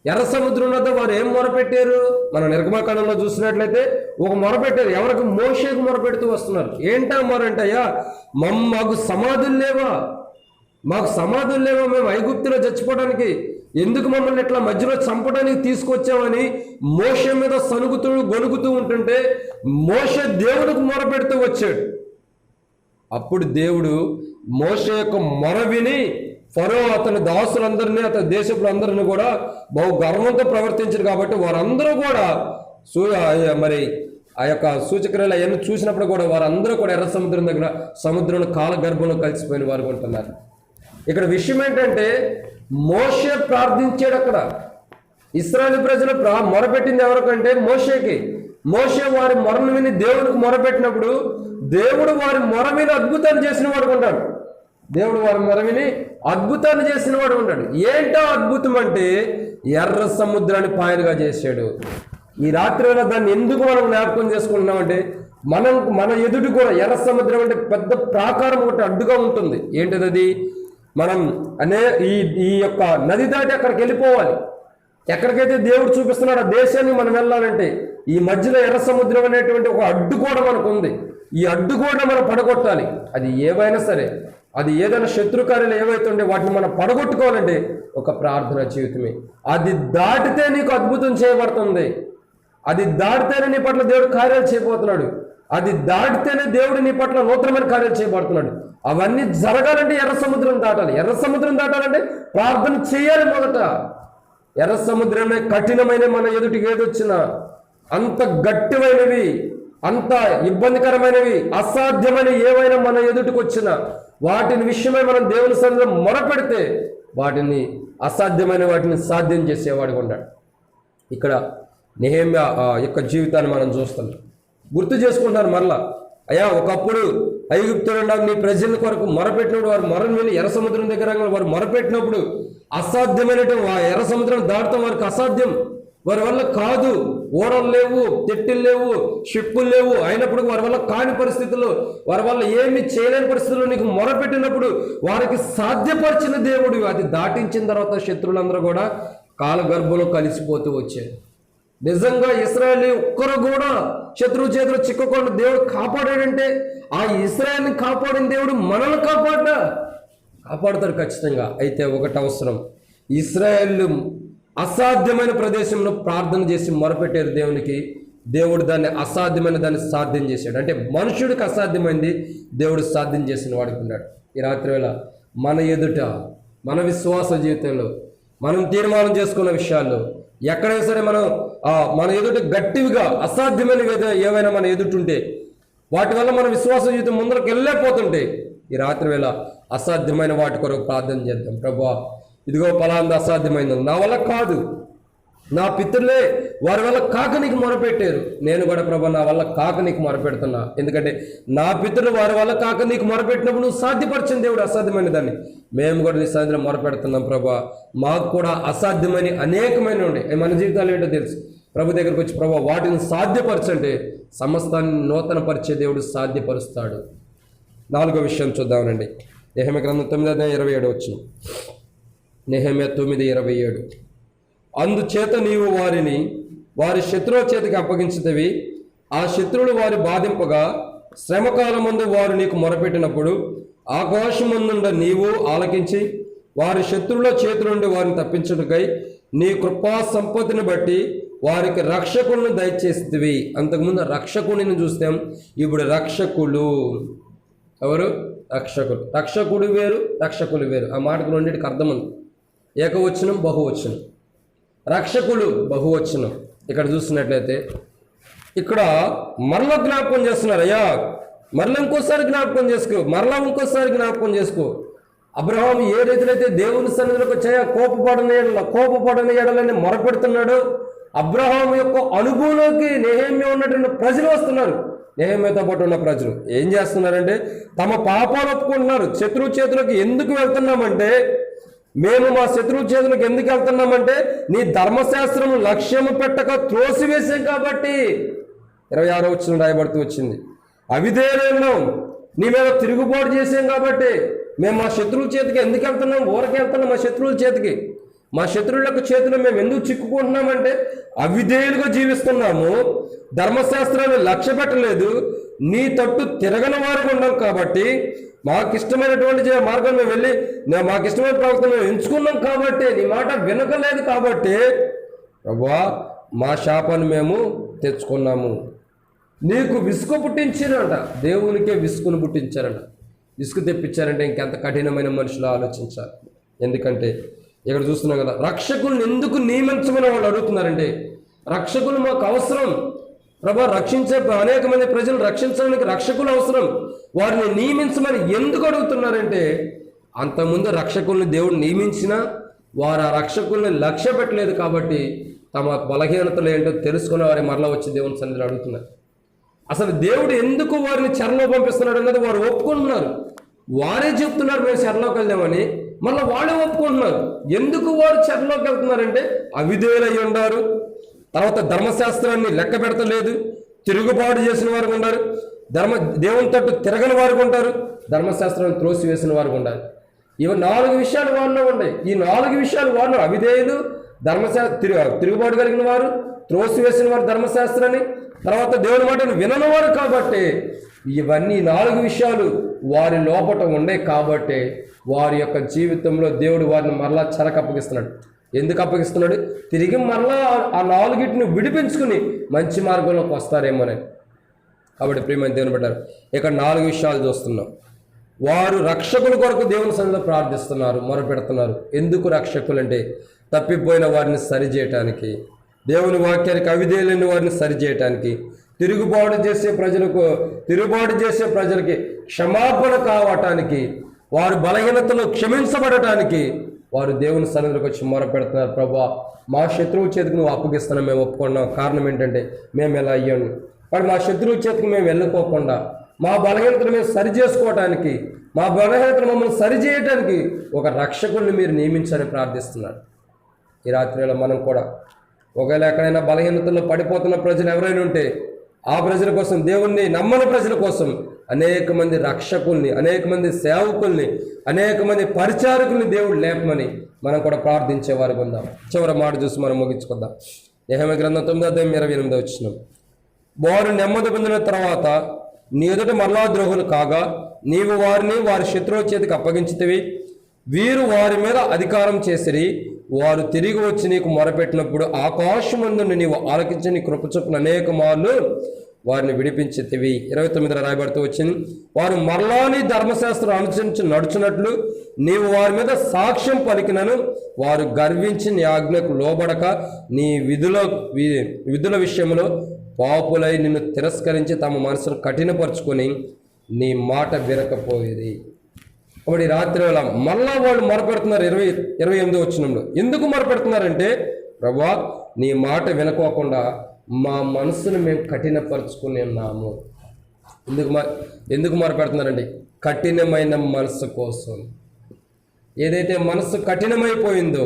ఎర్ర సముద్రం వద్ద వారు ఏం మొరపెట్టారు? మనం నిర్గమకాండంలో చూసినట్లయితే ఒక మొరపెట్టారు. ఎవరికి? మోషేకు మొరపెడుతూ వస్తున్నారు. ఏంటా మొరంటే, అయ్యా మాకు సమాధులు లేవా, మేము ఐగుప్తులో చచ్చిపోవడానికి, ఎందుకు మమ్మల్ని ఇట్లా మధ్యలో చంపడానికి తీసుకొచ్చామని మోషే మీద గొణుగుతూ ఉంటుంటే మోషే దేవుడికి మొరపెడుతూ వచ్చాడు. అప్పుడు దేవుడు మోషే యొక్క మొర విని ఫరో అతని దాసులందరినీ, అతని దేశపులందరినీ కూడా బహు గర్వంతో ప్రవర్తించారు. కాబట్టి వారందరూ కూడా మరి ఆ యొక్క సూచక్రియలు అవన్నీ చూసినప్పుడు కూడా వారందరూ కూడా ఎర్ర సముద్రం దగ్గర సముద్రంలో కాల గర్భంలో కలిసిపోయిన వారు ఉంటున్నారు. ఇక్కడ విషయం ఏంటంటే, మోషే ప్రార్థించాడు. అక్కడ ఇశ్రాయేలు ప్రజలు మొరపెట్టింది ఎవరికంటే మోషేకి. మోషే వారి మొరను విని దేవుడికి మొరపెట్టినప్పుడు దేవుడు వారి మొర విని అద్భుతాన్ని చేసిన వాడు ఉంటాడు. దేవుడు వారి మొర విని అద్భుతాన్ని చేసిన వాడు ఉంటాడు. ఏంటో అద్భుతం అంటే, ఎర్ర సముద్రాన్ని పాయలుగా చేశాడు. ఈ రాత్రి వేళ దాన్ని ఎందుకు మనం జ్ఞాపకం చేసుకుంటున్నామంటే, మన ఎదుటి కూడా ఎర్ర సముద్రం అంటే పెద్ద ప్రాకారం ఒకటి అడ్డుగా ఉంటుంది. ఏంటిది అది? మనం ఈ యొక్క నది దాటి అక్కడికి వెళ్ళిపోవాలి. ఎక్కడికైతే దేవుడు చూపిస్తున్నాడు ఆ దేశాన్ని మనం వెళ్ళాలంటే ఈ మధ్యలో ఎర్ర సముద్రం అనేటువంటి ఒక అడ్డు కూడా మనకు ఉంది. ఈ అడ్డు కూడా మనం పడగొట్టాలి. అది ఏవైనా సరే, అది ఏదైనా శత్రుకార్యాలు ఏవైతే ఉండే వాటిని మనం పడగొట్టుకోవాలంటే ఒక ప్రార్థన జీవితమే. అది దాటితే నీకు అద్భుతం చేయబడుతుంది. అది దాటితేనే నీ పట్ల దేవుడు కార్యాలు చేయబోతున్నాడు. అది దాటితేనే దేవుడు నీ పట్ల నూతనమైన కార్యాలు చేయబడుతున్నాడు. అవన్నీ జరగాలంటే ఎర్ర సముద్రం దాటాలి. ఎర్ర సముద్రం దాటాలంటే ప్రార్థన చేయాలి మొదట. ఎర్ర సముద్రమే కఠినమైన మన ఎదుటికి ఏదొచ్చినా, అంత గట్టిమైనవి, అంత ఇబ్బందికరమైనవి, అసాధ్యమైన ఏవైనా మన ఎదుటికి వచ్చినా వాటిని విషయమై మనం దేవుని సన్నిధిలో మొరపెడితే వాటిని అసాధ్యమైన వాటిని సాధ్యం చేసేవాడిగా ఉన్నాడు. ఇక్కడ నెహెమ్యా యొక్క జీవితాన్ని మనం చూస్తున్నాం. గుర్తు చేసుకుంటారు మరలా, అయ్యా ఒకప్పుడు ఐగుప్తులో నీ ప్రజల కొరకు మొరపెట్టినప్పుడు వారు మొరను వెళ్ళి ఎర్ర సముద్రం దగ్గర వారు మొరపెట్టినప్పుడు అసాధ్యమైనటువంటి ఆ ఎర్ర సముద్రం దాటడం వారికి అసాధ్యం, వారి వల్ల కాదు. ఓడలు లేవు, తెట్టులు లేవు, షిప్పులు లేవు. అయినప్పుడు వారి వల్ల కాని పరిస్థితుల్లో, వారి వల్ల ఏమి చేయలేని పరిస్థితుల్లో నీకు మొరపెట్టినప్పుడు వారికి సాధ్యపరిచిన దేవుడు. అది దాటించిన తర్వాత శత్రువులందరూ కూడా కాలగర్భంలో కలిసిపోతూ వచ్చారు. నిజంగా ఇశ్రాయేలు ఒక్కరు కూడా శత్రువు చేతులు చిక్కకుండా దేవుడు కాపాడాడంటే ఆ ఇశ్రాయేల్ని కాపాడిన దేవుడు మనల్ని కాపాడుతాడు ఖచ్చితంగా. అయితే ఒకటి అవసరం, ఇశ్రాయేలు అసాధ్యమైన ప్రదేశంలో ప్రార్థన చేసి మొరపెట్టారు దేవునికి. దేవుడు దాన్ని అసాధ్యమైన దాన్ని సాధ్యం చేశాడు. అంటే మనుషుడికి అసాధ్యమైంది దేవుడు సాధ్యం చేసిన వాడికి ఉన్నాడు. ఈ రాత్రి వేళ మన ఎదుట, మన విశ్వాస జీవితంలో మనం తీర్మానం చేసుకున్న విషయాల్లో ఎక్కడైనా సరే మన ఎదుట గట్టివిగా అసాధ్యమైన ఏవైనా మన ఎదుటుంటే వాటి వల్ల మన విశ్వాస జీవితం ముందరకు వెళ్ళలేకపోతుంటే ఈ రాత్రి వేళ అసాధ్యమైన వాటి కొరకు ప్రార్థన చేద్దాం. ప్రభువా, ఇదిగో ఫలాంది అసాధ్యమైంది, నా వల్ల కాదు, నా పితరులే వారి వల్ల కాక నీకు మొరపెట్టారు, నేను కూడా ప్రభా నా వల్ల కాక నీకు మొరపెడుతున్నా. ఎందుకంటే నా పితరులు వారి వల్ల కాక నీకు మొరపెట్టినప్పుడు నువ్వు సాధ్యపరిచిన దేవుడు అసాధ్యమైన దాన్ని మేము కూడా నీ సన్నిధిలో మొరపెడుతున్నాం. ప్రభా, మాకు కూడా అసాధ్యమైన అనేకమైన ఉండే మన జీవితాలు ఏంటో తెలుసు. ప్రభు దగ్గరికి వచ్చి ప్రభా వాటిని సాధ్యపరచంటే సమస్తాన్ని నూతన పరిచే దేవుడు సాధ్యపరుస్తాడు. 4వ విషయం చూద్దామనండి. నెహెమ్యా గ్రంథం 9:27 వచ్చిన నెహెమ్యా 9:27. అందుచేత నీవు వారిని వారి శత్రువుల చేతికి అప్పగించుతవి, ఆ శత్రువులు వారి బాధింపగా శ్రమకాలమందు వారు నీకు మొరపెట్టినప్పుడు ఆకాశమందుండ నీవు ఆలకించి వారి శత్రువుల చేతి నుండి వారిని తప్పించుటకై నీ కృపా సంపత్తిని బట్టి వారికి రక్షకులను దయచేస్తవి. అంతకుముందు రక్షకుడిని చూస్తాం, ఇప్పుడు రక్షకులు. ఎవరు? రక్షకులు. రక్షకుడు వేరు, రక్షకులు వేరు. ఆ మాటకు రెండింటికి అర్థం ఉంది. ఏకవచనం, బహువచనం. రక్షకులు బహువచనం. ఇక్కడ చూస్తున్నట్లయితే ఇక్కడ మరలా జ్ఞాపకం చేస్తున్నారు. అయ్యా మరలా ఇంకోసారి జ్ఞాపకం చేసుకో, మరలా ఇంకోసారి జ్ఞాపకం చేసుకో. అబ్రహాం ఏ రీతిలో దేవుని సన్నిధిలోకి వచ్చాయా కోపపడని ఎడలని మొరపెడుతున్నాడు. అబ్రహాం యొక్క అనుభవంలోకి నెహెమ్యా ఉన్నటువంటి ప్రజలు వస్తున్నారు. నెహెమ్యాతో పాటు ఉన్న ప్రజలు ఏం చేస్తున్నారంటే తమ పాపాలు ఒప్పుకుంటున్నారు. శత్రువు చేతులకు ఎందుకు వెళ్తున్నామంటే, మేము మా శత్రువు చేతులకు ఎందుకు వెళ్తున్నామంటే నీ ధర్మశాస్త్రం లక్ష్యము పెట్టక త్రోసివేశాం కాబట్టి. 26వ వచనం రాయబడుతూ వచ్చింది. అవిధేయులం, నీ మీద తిరుగుబాటు చేసాం కాబట్టి మేము మా శత్రువుల చేతికి ఎందుకు వెళ్తున్నాం? ఊరకి వెళ్తున్నాం మా శత్రువుల చేతికి. మా శత్రువుల చేతిలో మేము ఎందుకు చిక్కుకుంటున్నామంటే అవిధేయులుగా జీవిస్తున్నాము, ధర్మశాస్త్రాన్ని లక్ష్య పెట్టలేదు, నీ తట్టు తిరగని వారికి ఉన్నాం కాబట్టి, మాకు ఇష్టమైనటువంటి మార్గం మేము వెళ్ళి మాకు ఇష్టమైన ప్రవక్తను మేము ఎంచుకున్నాం కాబట్టి, నీ మాట వినకలేదు కాబట్టి ప్రభువా మా శాపాన్ని మేము తెచ్చుకున్నాము. నీకు విసుగు పుట్టించారంట, దేవునికే విసుగును పుట్టించారంట. విసుగు తెప్పించారంటే ఇంకెంత కఠినమైన మనుషులు ఆలోచించాలి. ఎందుకంటే ఇక్కడ చూస్తున్నాం కదా, రక్షకులను ఎందుకు నియమించమని వాళ్ళు అడుగుతున్నారంటే రక్షకులు మాకు అవసరం ప్రభా, రక్షించే అనేక మంది ప్రజలు రక్షించడానికి రక్షకులు అవసరం, వారిని నియమించమని ఎందుకు అడుగుతున్నారంటే అంతకుముందు రక్షకుల్ని దేవుడు నియమించినా వారు ఆ రక్షకుల్ని లక్ష్య పెట్టలేదు కాబట్టి తమ బలహీనతలు ఏంటో తెలుసుకున్న వారి మరలా వచ్చి దేవుని సన్నిధిలో అడుగుతున్నారు. అసలు దేవుడు ఎందుకు వారిని చెరలో పంపిస్తున్నాడు అన్నది వారు ఒప్పుకుంటున్నారు. వారే చెప్తున్నారు మేము చెరలోకి వెళ్దామని, మళ్ళీ వాళ్ళే ఒప్పుకుంటున్నారు. ఎందుకు వారు చెరలోకి వెళ్తున్నారంటే అవిధేయులై ఉన్నారు, తర్వాత ధర్మశాస్త్రాన్ని లెక్క పెడతలేదు, తిరుగుబాటు చేసిన వారు ఉన్నారు, దేవుని తట్టు తిరగని వారు ఉంటారు, ధర్మశాస్త్రాన్ని త్రోసివేసిన వారు ఉంటారు. ఇవి 4 విషయాలు వారిలో ఉన్నాయి. ఈ 4 విషయాలు వారిలో అవిధేయులు, తిరుగుబాటు కలిగిన వారు, త్రోసివేసిన వారు ధర్మశాస్త్రాన్ని, తర్వాత దేవుని మాటను వినని వారు కాబట్టి ఇవన్నీ 4 విషయాలు వారి లోపట ఉండే కాబట్టే వారి యొక్క జీవితంలో దేవుడు వారిని మరలా చెరకు అప్పగిస్తున్నాడు. ఎందుకు అప్పగిస్తున్నాడు? తిరిగి మరలా ఆ 4టిని విడిపించుకుని మంచి మార్గంలోకి వస్తారేమోనే. కాబట్టి ప్రియమైన దేవుని బిడ్డలారా, ఇక్కడ 4 విషయాలు చూస్తున్నాం. వారు రక్షకుల కొరకు దేవుని సన్నిధిలో ప్రార్థిస్తున్నారు, మొరపెడుతున్నారు. ఎందుకు రక్షకులు అంటే తప్పిపోయిన వారిని సరిచేయటానికి, దేవుని వాక్యానికి అవిధేయులైన వారిని సరిచేయటానికి, తిరుగుబాటు చేసే ప్రజలకి క్షమాపణ కావటానికి, వారు బలహీనతలు క్షమించబడటానికి వారు దేవుని సన్నిధిలోకి వచ్చి మొరపెడుతున్నారు. ప్రభువా, మా శత్రువు చేతికి నువ్వు అప్పగిస్తున్నావు, మేము ఒప్పుకున్నాం. కారణం ఏంటంటే మేము ఎలా అయ్యాను. వాడు మా శత్రువు చేతికి మేము వెళ్ళుకోకుండా మా బలహీనతను మేము సరి చేసుకోవటానికి, మా బలహీనతను మమ్మల్ని సరిచేయటానికి ఒక రక్షకుడిని మీరు నియమించని ప్రార్థిస్తున్నారు. ఈ రాత్రిలో మనం కూడా ఒకవేళ ఎక్కడైనా బలహీనతల్లో పడిపోతున్న ప్రజలు ఎవరైనా ఉంటే ఆ ప్రజల కోసం, దేవుణ్ణి నమ్మని ప్రజల కోసం అనేక మంది రక్షకుల్ని, అనేక మంది సేవకుల్ని, అనేక మంది పరిచారకుల్ని దేవుడు లేపమని మనం కూడా ప్రార్థించేవారికి ఉందాం. చివరి మాట చూసి మనం ముగించుకుందాం. యెహెమా గ్రంథం 9:28 వచ్చినాం. వారు నెమ్మది పొందిన తర్వాత నీ ఎదుట మరలా ద్రోహులు కాగా నీవు వారిని వారి శత్రువుల చేతికి అప్పగించితివి. వీరు వారి మీద అధికారం చేసిరి. వారు తిరిగి వచ్చి నీకు మొరపెట్టినప్పుడు ఆకాశమందుని నీవు ఆలకించి నీ కృప చొప్పున అనేక మార్లు వారిని విడిపించితివి. 29 రాయబడుతూ వచ్చింది. వారు మరలా నీ ధర్మశాస్త్రం అనుసరించి నడుచున్నట్లు నీవు వారి మీద సాక్ష్యం పలికినను వారు గర్వించి నీ ఆజ్ఞకు లోబడక నీ విధుల విషయంలో పాపులై నిన్ను తిరస్కరించి తమ మనసును కఠినపరుచుకొని నీ మాట వినకపోయేది. కాబట్టి రాత్రి వేళ మళ్ళా వాళ్ళు మొరపెడుతున్నారు. 28 వచనంలో ఎందుకు మొరపెడుతున్నారంటే, ప్రభువా, నీ మాట వినుకోకుండా మా మనసును మేము కఠినపరుచుకుని ఉన్నాము. ఎందుకు మొరపెడుతున్నారండి? కఠినమైన మనసు కోసం. ఏదైతే మనసు కఠినమైపోయిందో,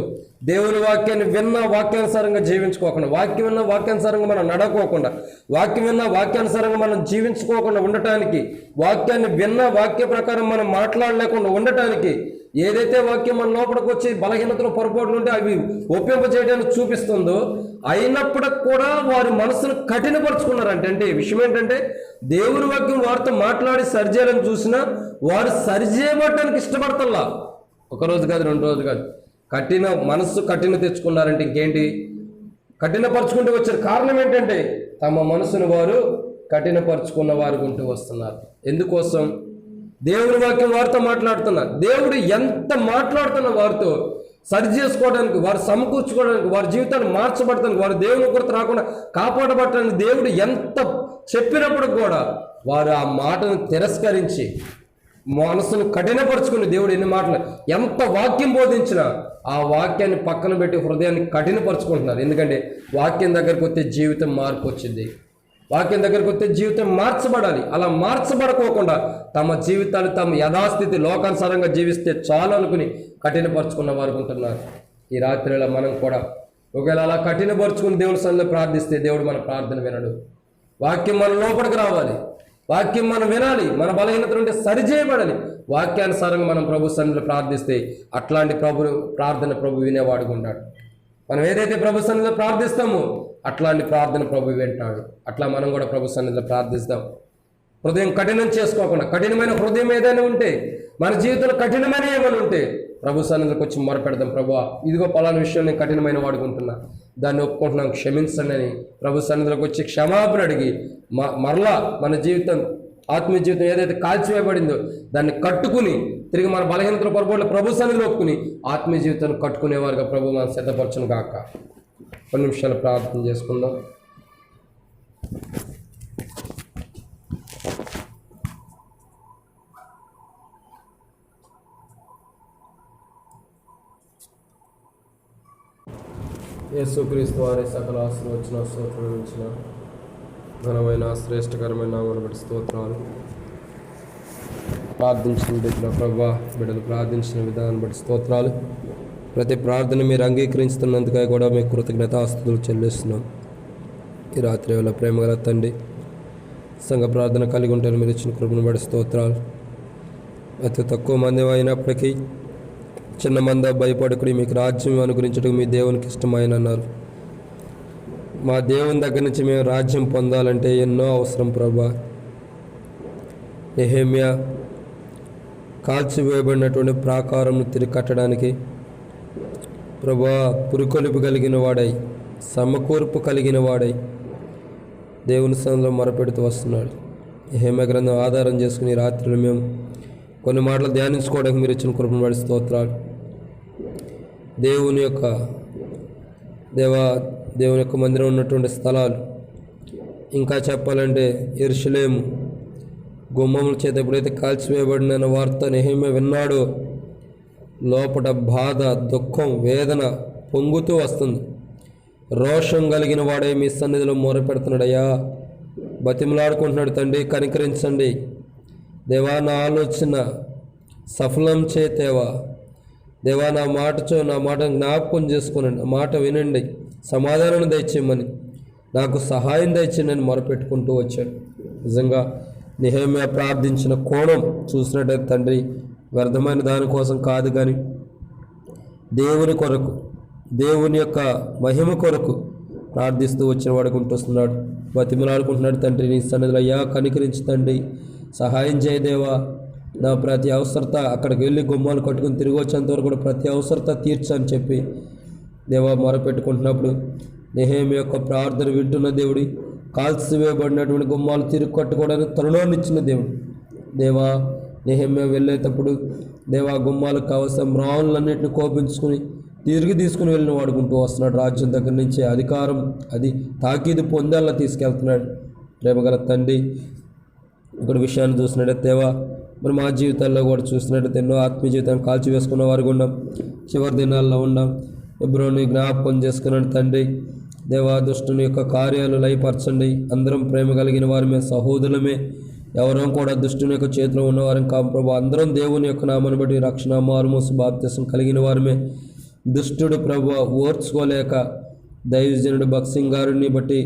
దేవుని వాక్యాన్ని విన్న వాక్యానుసారంగా జీవించుకోకుండా, వాక్యం విన్న వాక్యానుసారంగా మనం నడకోకుండా, వాక్యం విన్న వాక్యానుసారంగా మనం జీవించుకోకుండా ఉండటానికి, వాక్యాన్ని విన్న వాక్య ప్రకారం మనం మాట్లాడలేకుండా ఉండటానికి, ఏదైతే వాక్యం మన లోపలికి వచ్చి బలహీనతలు పొరపాట్లు ఉంటే అవి ఒప్పింపజేయడానికి చూపిస్తుందో, అయినప్పటికి కూడా వారి మనసును కఠినపరుచుకున్నారంటే, అంటే విషయం ఏంటంటే దేవుని వాక్యం వారితో మాట్లాడి సరిచేయాలని చూసినా వారు సరిచేయబడటానికి ఇష్టపడతల్లా. ఒకరోజు కాదు, 2 రోజులు కాదు, మనస్సు కఠిన తెచ్చుకున్నారంటే ఇంకేంటి? కఠినపరుచుకుంటూ వచ్చారు. కారణం ఏంటంటే తమ మనసును వారు కఠినపరుచుకున్న వారు ఉంటూ వస్తున్నారు. ఎందుకోసం? దేవుని వాక్యం వారితో మాట్లాడుతున్నారు. దేవుడు ఎంత మాట్లాడుతున్న వారితో సరి చేసుకోవడానికి, వారు సమకూర్చుకోవడానికి, వారి జీవితాన్ని మార్చబడటానికి, వారు దేవుని కొరత రాకుండా కాపాడబడటానికి దేవుడు ఎంత చెప్పినప్పుడు కూడా వారు ఆ మాటను తిరస్కరించి మనసును కఠినపరుచుకుని, దేవుడు ఎన్ని మాటలు, ఎంత వాక్యం బోధించినా ఆ వాక్యాన్ని పక్కన పెట్టి హృదయాన్ని కఠినపరుచుకుంటున్నారు. ఎందుకంటే వాక్యం దగ్గరికి వస్తే జీవితం మార్పు వచ్చింది. వాక్యం దగ్గరికి వస్తే జీవితం మార్చబడాలి. అలా మార్చబడుకోకుండా తమ జీవితాలు తమ యథాస్థితి లోకానుసారంగా జీవిస్తే చాలు అనుకుని కఠినపరుచుకున్న వారు ఉంటున్నారు. ఈ రాత్రిలో మనం కూడా ఒకవేళ అలా కఠినపరుచుకుని దేవుని సన్నిధిలో ప్రార్థిస్తే దేవుడు మన ప్రార్థన వినడు. వాక్యం మన లోపలికి రావాలి, వాక్యం మనం వినాలి, మన బలహీనత నుండి సరిచేయబడాలి. వాక్యానుసారంగా మనం ప్రభు సన్నిధిలో ప్రార్థిస్తే అట్లాంటి ప్రార్థన ప్రభు వినేవాడుగా ఉన్నాడు. మనం ఏదైతే ప్రభు సన్నిధిలో ప్రార్థిస్తామో అట్లాంటి ప్రార్థన ప్రభు వింటాడు. అట్లా మనం కూడా ప్రభు సన్నిధిలో ప్రార్థిస్తాం. హృదయం కఠినం చేసుకోకుండా, కఠినమైన హృదయం ఏదైనా ఉంటే, మన జీవితంలో కఠినమైన ఏమైనా ఉంటే ప్రభు సన్నిధిలోకి వచ్చి మొరపెడదాం. ప్రభువా, ఇదిగో పలానా విషయం నేను కఠినమైన వాడుకుంటున్నా, దాన్ని ఒప్పుకుంటున్నాం, క్షమించండి అని ప్రభు సన్నిధిలోకి వచ్చి క్షమాపణ అడిగి మరలా మన జీవితం, ఆత్మీయ జీవితం ఏదైతే కాల్చివేయబడిందో దాన్ని కట్టుకుని తిరిగి మన బలహీనతల పొరపాట్లు ప్రభు సన్నిధిలో ఒప్పుకుని ఆత్మీయ జీవితాన్ని కట్టుకునేవారుగా ప్రభు మనం సిద్ధపరచును గాక. కొన్ని నిమిషాలు ప్రార్థన చేసుకుందాం. యేసుక్రీస్తు వారి సకల ఆశీర్వచన స్తోత్రం ఇచ్చిన ఘనమైన శ్రేష్టకరమైన నామమును బట్టి స్తోత్రాలు. ప్రార్థించిన బిడ్డలు ప్రార్థించిన విధానం బట్టి స్తోత్రాలు. ప్రతి ప్రార్థన మీరు అంగీకరించుతున్నందుకై కూడా మీకు కృతజ్ఞతాస్తుతులు చెల్లిస్తున్నాం. ఈ రాత్రి వేళ ప్రేమగల తండ్రి, సంఘ ప్రార్థన కలిగి ఉంటారు మీరు ఇచ్చిన కృపను బట్టి స్తోత్రాలు. అతి తక్కువ మంది అయినప్పటికీ చిన్న మంద భయపడుకుని మీకు రాజ్యం అనుగ్రహించడం మీ దేవునికి ఇష్టమైన అన్నారు. మా దేవుని దగ్గర నుంచి మేము రాజ్యం పొందాలంటే ఎన్నో అవసరం ప్రభా. నెహెమ్యా కాల్చివేయబడినటువంటి ప్రాకారంను తిరిగి కట్టడానికి ప్రభువా పురికొలిపి కలిగిన వాడై, సమకూర్పు కలిగిన వాడై దేవుని సన్నిధిలో మొరపెడుతూ వస్తున్నాడు. నెహెమ్యా గ్రంథం ఆధారం చేసుకుని రాత్రులు మేము కొన్ని మాటలు ధ్యానించుకోవడానికి మీరు ఇచ్చిన కృపను బట్టి స్తోత్రాలు. దేవుని యొక్క మందిరం ఉన్నటువంటి స్థలాలు, ఇంకా చెప్పాలంటే యెరూషలేము గుమ్మముల చేత ఎప్పుడైతే కాల్చివేయబడిన వార్త నెహెమ్యా విన్నాడో లోపల బాధ, దుఃఖం, వేదన పొంగుతూ వస్తుంది. రోషం కలిగిన వాడే మీ సన్నిధిలో మొరపెడుతున్నాడయ్యా, బతిమలాడుకుంటున్నాడు. తండ్రి కనికరించండి దేవా, నా ఆలోచన సఫలం చేతేవా దేవా, నా మాట జ్ఞాపకం చేసుకునండి, నా మాట వినండి, సమాధానం దయచేయమని, నాకు సహాయం దయచేయని మొరపెట్టుకుంటూ వచ్చాడు. నిజంగా నెహెమ్యా ప్రార్థించిన కోణం చూసినట్టయితే తండ్రి వ్యర్థమైన దానికోసం కాదు, కానీ దేవుని కొరకు, దేవుని యొక్క మహిమ కొరకు ప్రార్థిస్తూ వచ్చిన వాడికి ఉంటున్నాడు. బతిమలాడుకుంటున్నాడు. తండ్రి నీ సన్నిధిలో అయ్యా కనికరించి తండ్రి సహాయం చేయదేవా, నా ప్రతి అవసరత అక్కడికి వెళ్ళి గుమ్మాలు కట్టుకుని తిరిగి వచ్చేంతవరకు కూడా ప్రతి అవసరత తీర్చని చెప్పి దేవా మొరపెట్టుకుంటున్నప్పుడు నెహెమ్యా యొక్క ప్రార్థన వింటున్న దేవుడి, కాల్చివేయబడినటువంటి గుమ్మాలు తిరిగి కట్టుకోవడానికి తరుణాన్ని ఇచ్చిన దేవుడు. దేవా నెహెమ్యా వెళ్ళేటప్పుడు దేవా గుమ్మాలకు కావలసిన మ్రాణులన్నింటినీ కోపించుకుని తిరిగి తీసుకుని వెళ్ళిన వాడుకుంటూ వస్తున్నాడు. రాజ్యం దగ్గర నుంచి అధికారం అది తాకీదు పొందేలా తీసుకెళ్తున్నాడు. ప్రేమగల తండ్రి ఇక్కడ విషయాన్ని చూసినట్టయితే దేవా, మరి మా జీవితాల్లో కూడా చూసినట్టయితే ఎన్నో ఆత్మీయ జీవితాన్ని కాల్చివేసుకున్న వారికి ఉన్నాం, చివరి దినాల్లో ఉన్నాం. ఎబ్రోని జ్ఞాపకం చేసుకున్నాడు తండ్రి. దేవా దుష్టుని యొక్క కార్యాలు లయపరచండి. అందరం ప్రేమ కలిగిన వారమే, సహోదరులమే, ఎవరూ కూడా దుష్టుని యొక్క చేతిలో ఉన్నవారం కాదు ప్రభు. అందరం దేవుని యొక్క నామాన్ని బట్టి రక్షణ, మారుమూసు, బాప్తిసం కలిగిన వారమే. దుష్టుడు ప్రభు ఓర్చుకోలేక దైవజనుడు భక్సింగ్ గారిని బట్టి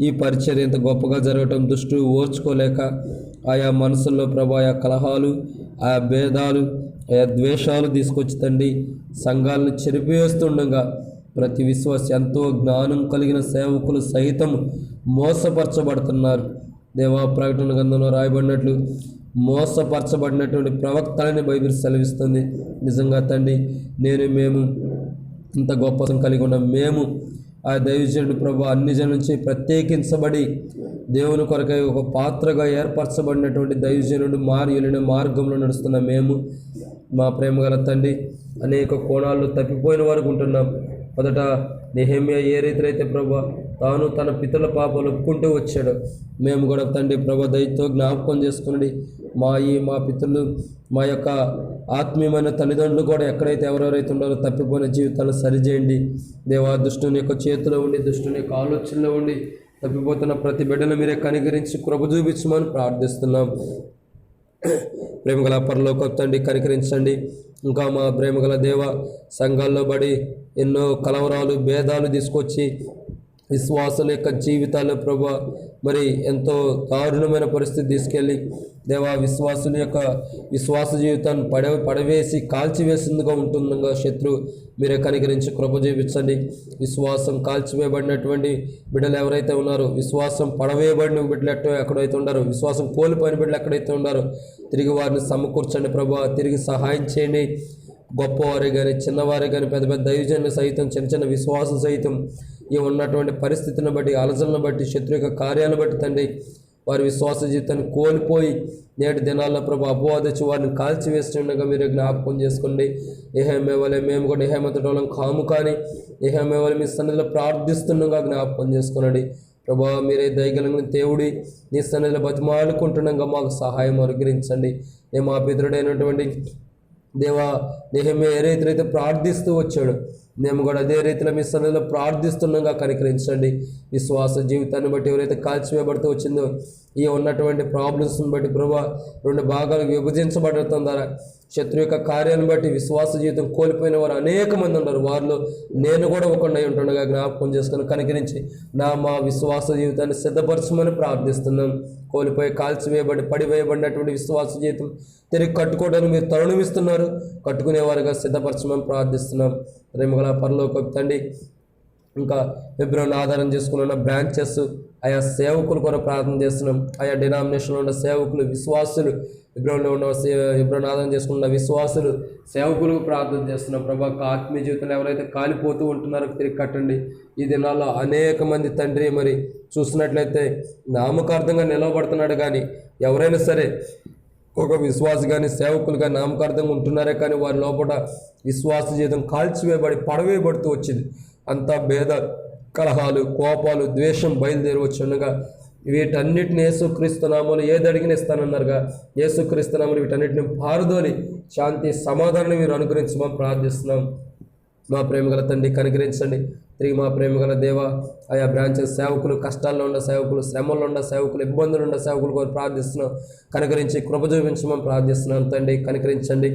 ఈ పరిచర్య ఎంత గొప్పగా జరగటం, దుష్టుడు ఓర్చుకోలేక ఆయా మనసుల్లో ప్రభు ఆయా కలహాలు, ఆయా భేదాలు, ఆయా ద్వేషాలు తీసుకొచ్చి తండ్రి సంఘాలను చెరిపివేస్తుండగా ప్రతి విశ్వాసి ఎంతో జ్ఞానం కలిగిన సేవకులు సైతం మోసపరచబడుతున్నారు. దేవా ప్రకటన గ్రంథంలో రాయబడినట్లు మోసపరచబడినటువంటి ప్రవక్తలని బైబిల్ సెలవిస్తుంది. నిజంగా తండ్రి మేము ఇంత గొప్ప కలిగి ఉన్న మేము ఆ దైవజనుడు ప్రభు అన్ని జనుల నుంచి ప్రత్యేకించబడి దేవుని కొరకై ఒక పాత్రగా ఏర్పరచబడినటువంటి దైవజనుడు మారి వెళ్ళిన మార్గంలో నడుస్తున్న మేము, మా ప్రేమ గల తండ్రి అనేక కోణాల్లో తప్పిపోయిన వరకు ఉంటున్నాం. మొదట నెహెమ్యా ఏ రీతిలో అయితే ప్రభు తాను తన పితరుల పాపాలు ఒప్పుకుంటూ వచ్చాడు, మేము కూడా తండ్రి ప్రభు దయతో జ్ఞాపకం చేసుకుని మా పితరులు, మా యొక్క ఆత్మీయమైన తల్లిదండ్రులు కూడా ఎక్కడైతే ఎవరెవరైతే ఉన్నారో తప్పిపోయిన జీవితాలను సరిచేయండి. దేవా దుష్టుని యొక్క చేతిలో ఉండి, దుష్టుని యొక్క ఆలోచనలో ఉండి తప్పిపోతున్న ప్రతి బిడ్డను మీరే కనికరించి కృప చూపించమని ప్రార్థిస్తున్నాం. ప్రేమగల పరలోక తండ్రి కనికరించండి. ఇంకా మా ప్రేమగల దేవ సంఘాల్లో పడి ఎన్నో కలవరాలు, భేదాలు తీసుకొచ్చి విశ్వాసుల యొక్క జీవితాల్లో ప్రభా మరి ఎంతో దారుణమైన పరిస్థితి తీసుకెళ్ళి దేవా విశ్వాసుల యొక్క విశ్వాస జీవితాన్ని పడవేసి కాల్చివేసిందిగా ఉంటుండగా శత్రువు మీరే కనికరించి కృప చూపించండి. విశ్వాసం కాల్చివేయబడినటువంటి బిడ్డలు ఎవరైతే ఉన్నారో, విశ్వాసం పడవేయబడిన బిడ్డలు ఎక్కడైతే ఉన్నారో, విశ్వాసం కోల్పోయిన బిడ్డలు ఎక్కడైతే ఉన్నారో తిరిగి వారిని సమకూర్చండి ప్రభా. తిరిగి సహాయం చేయండి. గొప్పవారే కానీ చిన్నవారే కానీ పెద్ద పెద్ద దైవజనులు సైతం చిన్న చిన్న విశ్వాసం సైతం ఈ ఉన్నటువంటి పరిస్థితిని బట్టి, ఆలోచనలను బట్టి, శత్రు యొక్క కార్యాలను బట్టి తండ్రి వారి విశ్వాస జీవితాన్ని కోల్పోయి నేటి దినాల్లో ప్రభు అపవాదించి వారిని కాల్చివేస్తుండగా మీరు జ్ఞాపకం చేసుకోండి. నెహెమ్యా వలె మేము కూడా నెహెమ్యాతోలం కాము కానీ నెహెమ్యా వలె మీ సన్నిధిలో ప్రార్థిస్తుండగా జ్ఞాపకం చేసుకునండి ప్రభా. మీరే దయగలిగిన దేవుడి నీ సన్నిధిలో బతిమాలుకుంటుండగా మాకు సహాయం అనుగ్రహించండి. నేను మా పితరుడైనటువంటి దేవా నెహెమ్యా ఏ రీతిలో ప్రార్థిస్తూ వచ్చాడు, మేము కూడా అదే రీతిలో మీ సన్నిధిలో ప్రార్థిస్తుండగా కనికరించండి. విశ్వాస జీవితాన్ని బట్టి ఎవరైతే కాల్చివేయబడుతూ వచ్చిందో ఈ ఉన్నటువంటి ప్రాబ్లమ్స్ని బట్టి ప్రభా రెండు భాగాలకు విభజించబడటం ద్వారా శత్రు యొక్క కార్యాలను బట్టి విశ్వాస జీవితం కోల్పోయిన వారు అనేక మంది ఉన్నారు. వారిలో నేను కూడా ఒకటి ఉంటుండగా జ్ఞాపకం చేసుకుని కనికరించి మా విశ్వాస జీవితాన్ని సిద్ధపరచమని ప్రార్థిస్తున్నాం. కోల్పోయి కాల్చివేయబడి పడివేయబడినటువంటి విశ్వాస జీవితం తిరిగి కట్టుకోవడానికి మీరు తరుణమిస్తున్నారు. కట్టుకునేవారుగా సిద్ధపరచమని ప్రార్థిస్తున్నాం. ప్రేమగల పరలోక తండ్రి ఇంకా హెబ్రోన్ ఆధారం చేసుకుని ఉన్న బ్రాంచెస్, ఆయా సేవకుల కొరకు ప్రార్థన చేస్తున్నాం. ఆయా డినామినేషన్లో ఉన్న సేవకులు, విశ్వాసులు, హెబ్రోన్ ఆధారం చేసుకున్న విశ్వాసులు, సేవకులకు ప్రార్థన చేస్తున్నాం. ప్రభా, ఆత్మీయ జీవితంలో ఎవరైతే కాలిపోతూ ఉంటున్నారో తిరిగి కట్టండి. ఈ దినాల్లో అనేక మంది తండ్రి మరి చూసినట్లయితే నామకార్థంగా నిలవబడుతున్నాడు, కానీ ఎవరైనా సరే ఒక విశ్వాసి కానీ సేవకులు కానీ నామకార్థంగా ఉంటున్నారే కానీ వారి లోపల విశ్వాస జీవితం కాల్చివేయబడి పడవేయబడుతూ వచ్చింది. అంతా భేద కలహాలు, కోపాలు, ద్వేషం బయలుదేరి వచ్చుండగా వీటన్నిటిని యేసుక్రీస్తు నామములో ఏది అడిగిన ఇస్తానన్నారుగా, యేసుక్రీస్తు నామములో వీటన్నిటిని పారుదోలి శాంతి సమాధానం మీరు అనుగ్రహించమని ప్రార్థిస్తున్నాం. మా ప్రేమగల తండ్రి కనికరించండి. తిరిగి మా ప్రేమగల దేవ, ఆయా బ్రాంచెస్ సేవకులు, కష్టాల్లో ఉన్న సేవకులు, శ్రమల్లో ఉన్న సేవకులు, ఇబ్బందులు ఉన్న సేవకులు కూడా ప్రార్థిస్తున్నాం. కనికరించి కృప చూపించమని ప్రార్థిస్తున్నాం తండ్రి. కనికరించండి.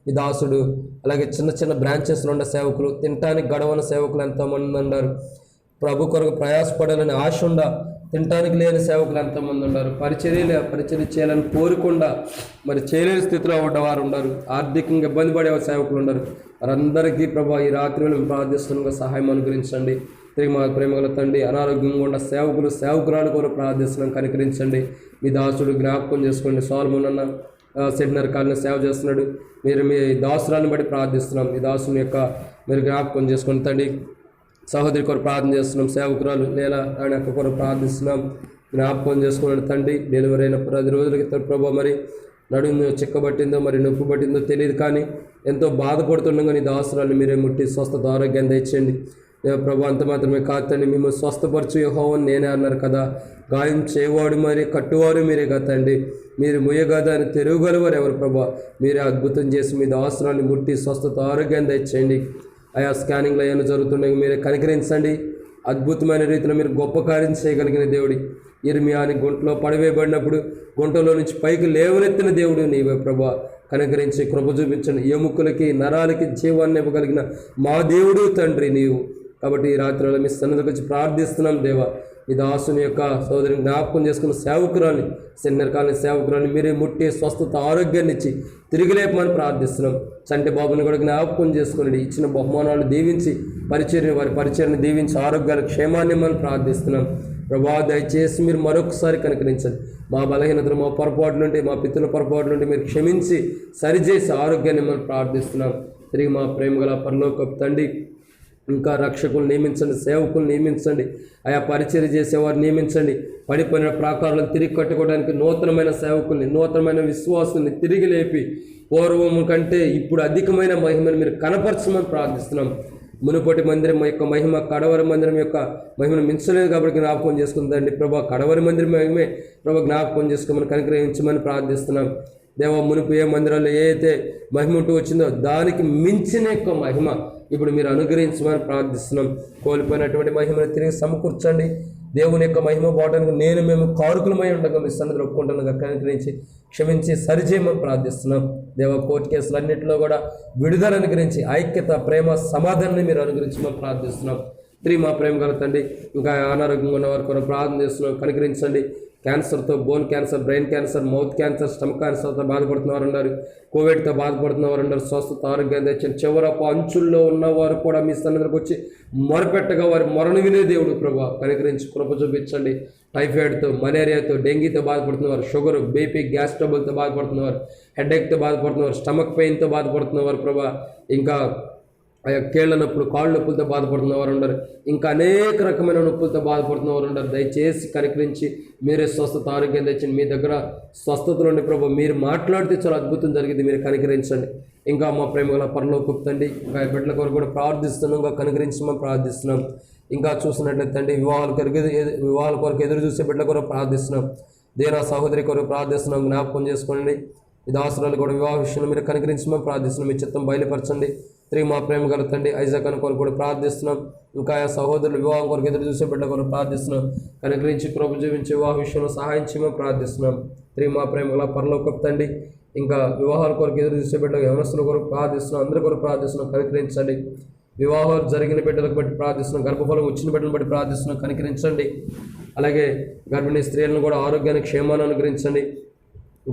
ఈ దాసుడు అలాగే చిన్న చిన్న బ్రాంచెస్లో ఉన్న సేవకులు, తినటానికి గడవన సేవకులు ఎంతోమంది ఉన్నారు. ప్రభు కొరకు ప్రయాసపడాలని ఆశ ఉండ తినటానికి లేని సేవకులు ఎంతోమంది ఉన్నారు. పరిచర్య చేయాలని కోరుకుండా మరి చేయలేని స్థితిలో ఉన్నవారు ఉన్నారు. ఆర్థికంగా ఇబ్బంది పడే సేవకులు ఉన్నారు. వారందరికీ ప్రభా ఈ రాత్రి మేము ప్రార్థిస్తున్న సహాయం అనుగ్రహించండి. తిరిగి మా ప్రేమగల తండ్రి, అనారోగ్యంగా ఉన్న సేవకులు, సేవకురాలు కూడా ప్రార్థిస్తున్నాం. కనికరించండి. మీ దాసుడు జ్ఞాపకం చేసుకోండి. సోలమోన్ అన్న సెటినర్ కాలనీ సేవ చేస్తున్నాడు. మీరు మీ దాసురాలను బట్టి ప్రార్థిస్తున్నాం. ఈ దాసుని యొక్క మీరు జ్ఞాపకం చేసుకోండి తండ్రి. సహోదరి కొరకు ప్రార్థన చేస్తున్నాం. సేవకురాలు లేదా ఆయన యొక్క కొరకు ప్రార్థిస్తున్నాం. జ్ఞాపకం చేసుకున్నాడు తండ్రి. డెలివరీ అయిన 10 రోజుల క్రితం ప్రభా మరి నడుము చిక్కబట్టిందో మరి నొప్పి పట్టిందో తెలియదు, కానీ ఎంతో బాధపడుతుండగా నీ దాసురాలు మీరే ముట్టి స్వస్థత ఆరోగ్యాన్ని తెచ్చండి ప్రభు. అంత మాత్రమే కాదండి, మేము స్వస్థపరచు యెహోవా నేనే అన్నారు కదా. గాయం చేయవాడు మరి కట్టువారు మీరే కదండి. మీరు ముయ్యగదా అని తెరుగలవారు ఎవరు ప్రభా. మీరే అద్భుతం చేసి మీ దాసురాన్ని ముట్టి స్వస్థత ఆరోగ్యాన్ని తెచ్చండి. ఆయా స్కానింగ్లు అయ్యాను జరుగుతుండగా మీరే కనికరించండి. అద్భుతమైన రీతిలో మీరు గొప్ప కార్యం చేయగలిగిన దేవుడి. ఇర్మియాని గుంటలో పడవేయబడినప్పుడు గుంటలో నుంచి పైకి లేవనెత్తిన దేవుడు నీవే ప్రభా. కనికరించి కృప చూపించండి. ఎముకలకి నరాలకి జీవాన్ని ఇవ్వగలిగిన మా దేవుడు తండ్రి నీవు. కాబట్టి ఈ రాత్రిలో మీ సన్నిధికి వచ్చి ప్రార్థిస్తున్నాం దేవా. ఈ దాసుని యొక్క సోదరిని జ్ఞాపకం చేసుకున్న సేవకురాన్ని, సెమినార్ కాలనీ సేవకురాన్ని మీరే ముట్టి స్వస్థత ఆరోగ్యాన్ని ఇచ్చి తిరిగి లేపమని ప్రార్థిస్తున్నాం. చంటి బాబుని కూడా జ్ఞాపకం చేసుకుని ఇచ్చిన బహుమానాలు దీవించి వారి పరిచర్ని దీవించి ఆరోగ్యాల క్షేమాన్ని మనం ప్రార్థిస్తున్నాం. ప్రభా, దయచేసి మీరు మరొకసారి కనికరించండి. మా బలహీనతలు, మా పొరపాటు నుండి, మా పితృల పొరపాటు నుండి మీరు క్షమించి సరిచేసి ఆరోగ్యాన్ని మనం ప్రార్థిస్తున్నాం. తిరిగి మా ప్రేమగల పరలోకపు తండ్రి, ఇంకా రక్షకులు నియమించండి, సేవకులు నియమించండి, ఆయా పరిచర్య చేసేవారు నియమించండి. పడిపోయిన ప్రాకారాలను తిరిగి కట్టుకోవడానికి నూతనమైన సేవకుల్ని, నూతనమైన విశ్వాసుల్ని తిరిగి లేపి పూర్వము కంటే ఇప్పుడు అధికమైన మహిమను మీరు కనపరచమని ప్రార్థిస్తున్నాం. మునుపటి మందిరం యొక్క మహిమ కడవరి మందిరం యొక్క మహిమను మించలేదు కాబట్టి జ్ఞాపకం చేసుకుందండి ప్రభా. కడవరి మందిరం మహిమే ప్రభా జ్ఞాపకం చేసుకోమని కనికరించమని ప్రార్థిస్తున్నాం. దేవ, మునుపు ఏ మందిరాల్లో ఏ అయితే మహిమ ఉంటూ వచ్చిందో దానికి మించిన యొక్క మహిమ ఇప్పుడు మీరు అనుగ్రహించమని ప్రార్థిస్తున్నాం. కోల్పోయినటువంటి మహిమను తిరిగి సమకూర్చండి. దేవుని యొక్క మహిమ పోవడానికి మేము కారుకులమై ఉండగా మీ సన్నిధిలో ఒప్పుకుంటున్నాగా కనుకరించి క్షమించి సరిచేయమని ప్రార్థిస్తున్నాం. దేవ, కోర్టు కేసులన్నింటిలో కూడా విడుదల అనుగ్రహించి ఐక్యత, ప్రేమ, సమాధానాన్ని మీరు అనుగ్రహించమని ప్రార్థిస్తున్నాం. తిరిగి మా ప్రేమ గల తండ్రి, ఇంకా అనారోగ్యంగా ఉన్న వారి కొరకు ప్రార్థన చేస్తున్నాం. కనుకరించండి. క్యాన్సర్తో, bone cancer, brain cancer, mouth cancer, stomach క్యాన్సర్తో బాధపడుతున్నవారు ఉన్నారు. కోవిడ్తో బాధపడుతున్నవారు ఉన్నారు. స్వస్థత ఆరోగ్యం తెచ్చండి. చివరపు అంచుల్లో ఉన్నవారు కూడా మీ సన్నిధికి వచ్చి మొరపెట్టగా వారి మొరను వినే దేవుడు ప్రభా. కనికరించి కృప చూపించండి. టైఫాయిడ్తో, మలేరియాతో, డెంగీతో బాధపడుతున్నవారు, షుగర్, బీపీ, గ్యాస్ ట్రబుల్తో బాధపడుతున్నవారు, హెడేక్తో బాధపడుతున్నవారు, స్టమక్ పెయిన్తో బాధపడుతున్నవారు ప్రభా. ఇంకా కీళ్ళ నొప్పులు, కాళ్ళు నొప్పులతో బాధపడుతున్నవారు ఉండరు. ఇంకా అనేక రకమైన నొప్పులతో బాధపడుతున్నవారు ఉండరు. దయచేసి కనికరించి మీరే స్వస్థత ఆరోగ్యం తెచ్చండి. మీ దగ్గర స్వస్థతలు ఉండి ప్రభు మీరు మాట్లాడితే చాలా అద్భుతం జరిగింది. మీరు కనికరించండి. ఇంకా మా ప్రేమగల పరలోకపు తండ్రి, ఇంకా బిడ్డల కొరకు కూడా ప్రార్థిస్తున్నాం. ఇంకా కనికరించమని ప్రార్థిస్తున్నాం. ఇంకా చూసినట్లయితే తండ్రి, వివాహాల కొరకు ఎదురు చూసే బిడ్డల కొరకు ప్రార్థిస్తున్నాం. దేనా సహోదరి కొరకు ప్రార్థిస్తున్నాం. జ్ఞాపకం చేసుకోండి. ఈ దాసురాలు కూడా వివాహ విషయంలో మీరు కనికరించమని ప్రార్థిస్తున్నాం. మీ చిత్తం బయలుపరచండి. తిరిగి మా ప్రేమ గల తండ్రి, ఐజాక్ అని కొరకు కూడా ప్రార్థిస్తున్నాం. ఇంకా ఆ సహోదరులు వివాహం కొరకు ఎదురు చూసే బిడ్డ కొరకు ప్రార్థిస్తున్నాం. కనుకరించి కృప చూపించి వివాహ విషయంలో సహాయం చేయమని ప్రార్థిస్తున్నాం. తిరిగి మా ప్రేమ గల పరలోకపు తండ్రి, ఇంకా వివాహాల కొరకు ఎదురు చూసే బిడ్డ యవనస్తుల కొరకు ప్రార్థిస్తున్నాం. అందరి కొరకు ప్రార్థిస్తున్నాం. కనుకరించండి. వివాహాలు జరిగిన బిడ్డలకు బట్టి ప్రార్థిస్తున్నాం. గర్భఫలం వచ్చిన బిడ్డలను బట్టి ప్రార్థిస్తున్నాం. కనుకరించండి. అలాగే గర్భిణీ స్త్రీలను కూడా ఆరోగ్యానికి క్షేమాన్ని అనుగ్రహించండి.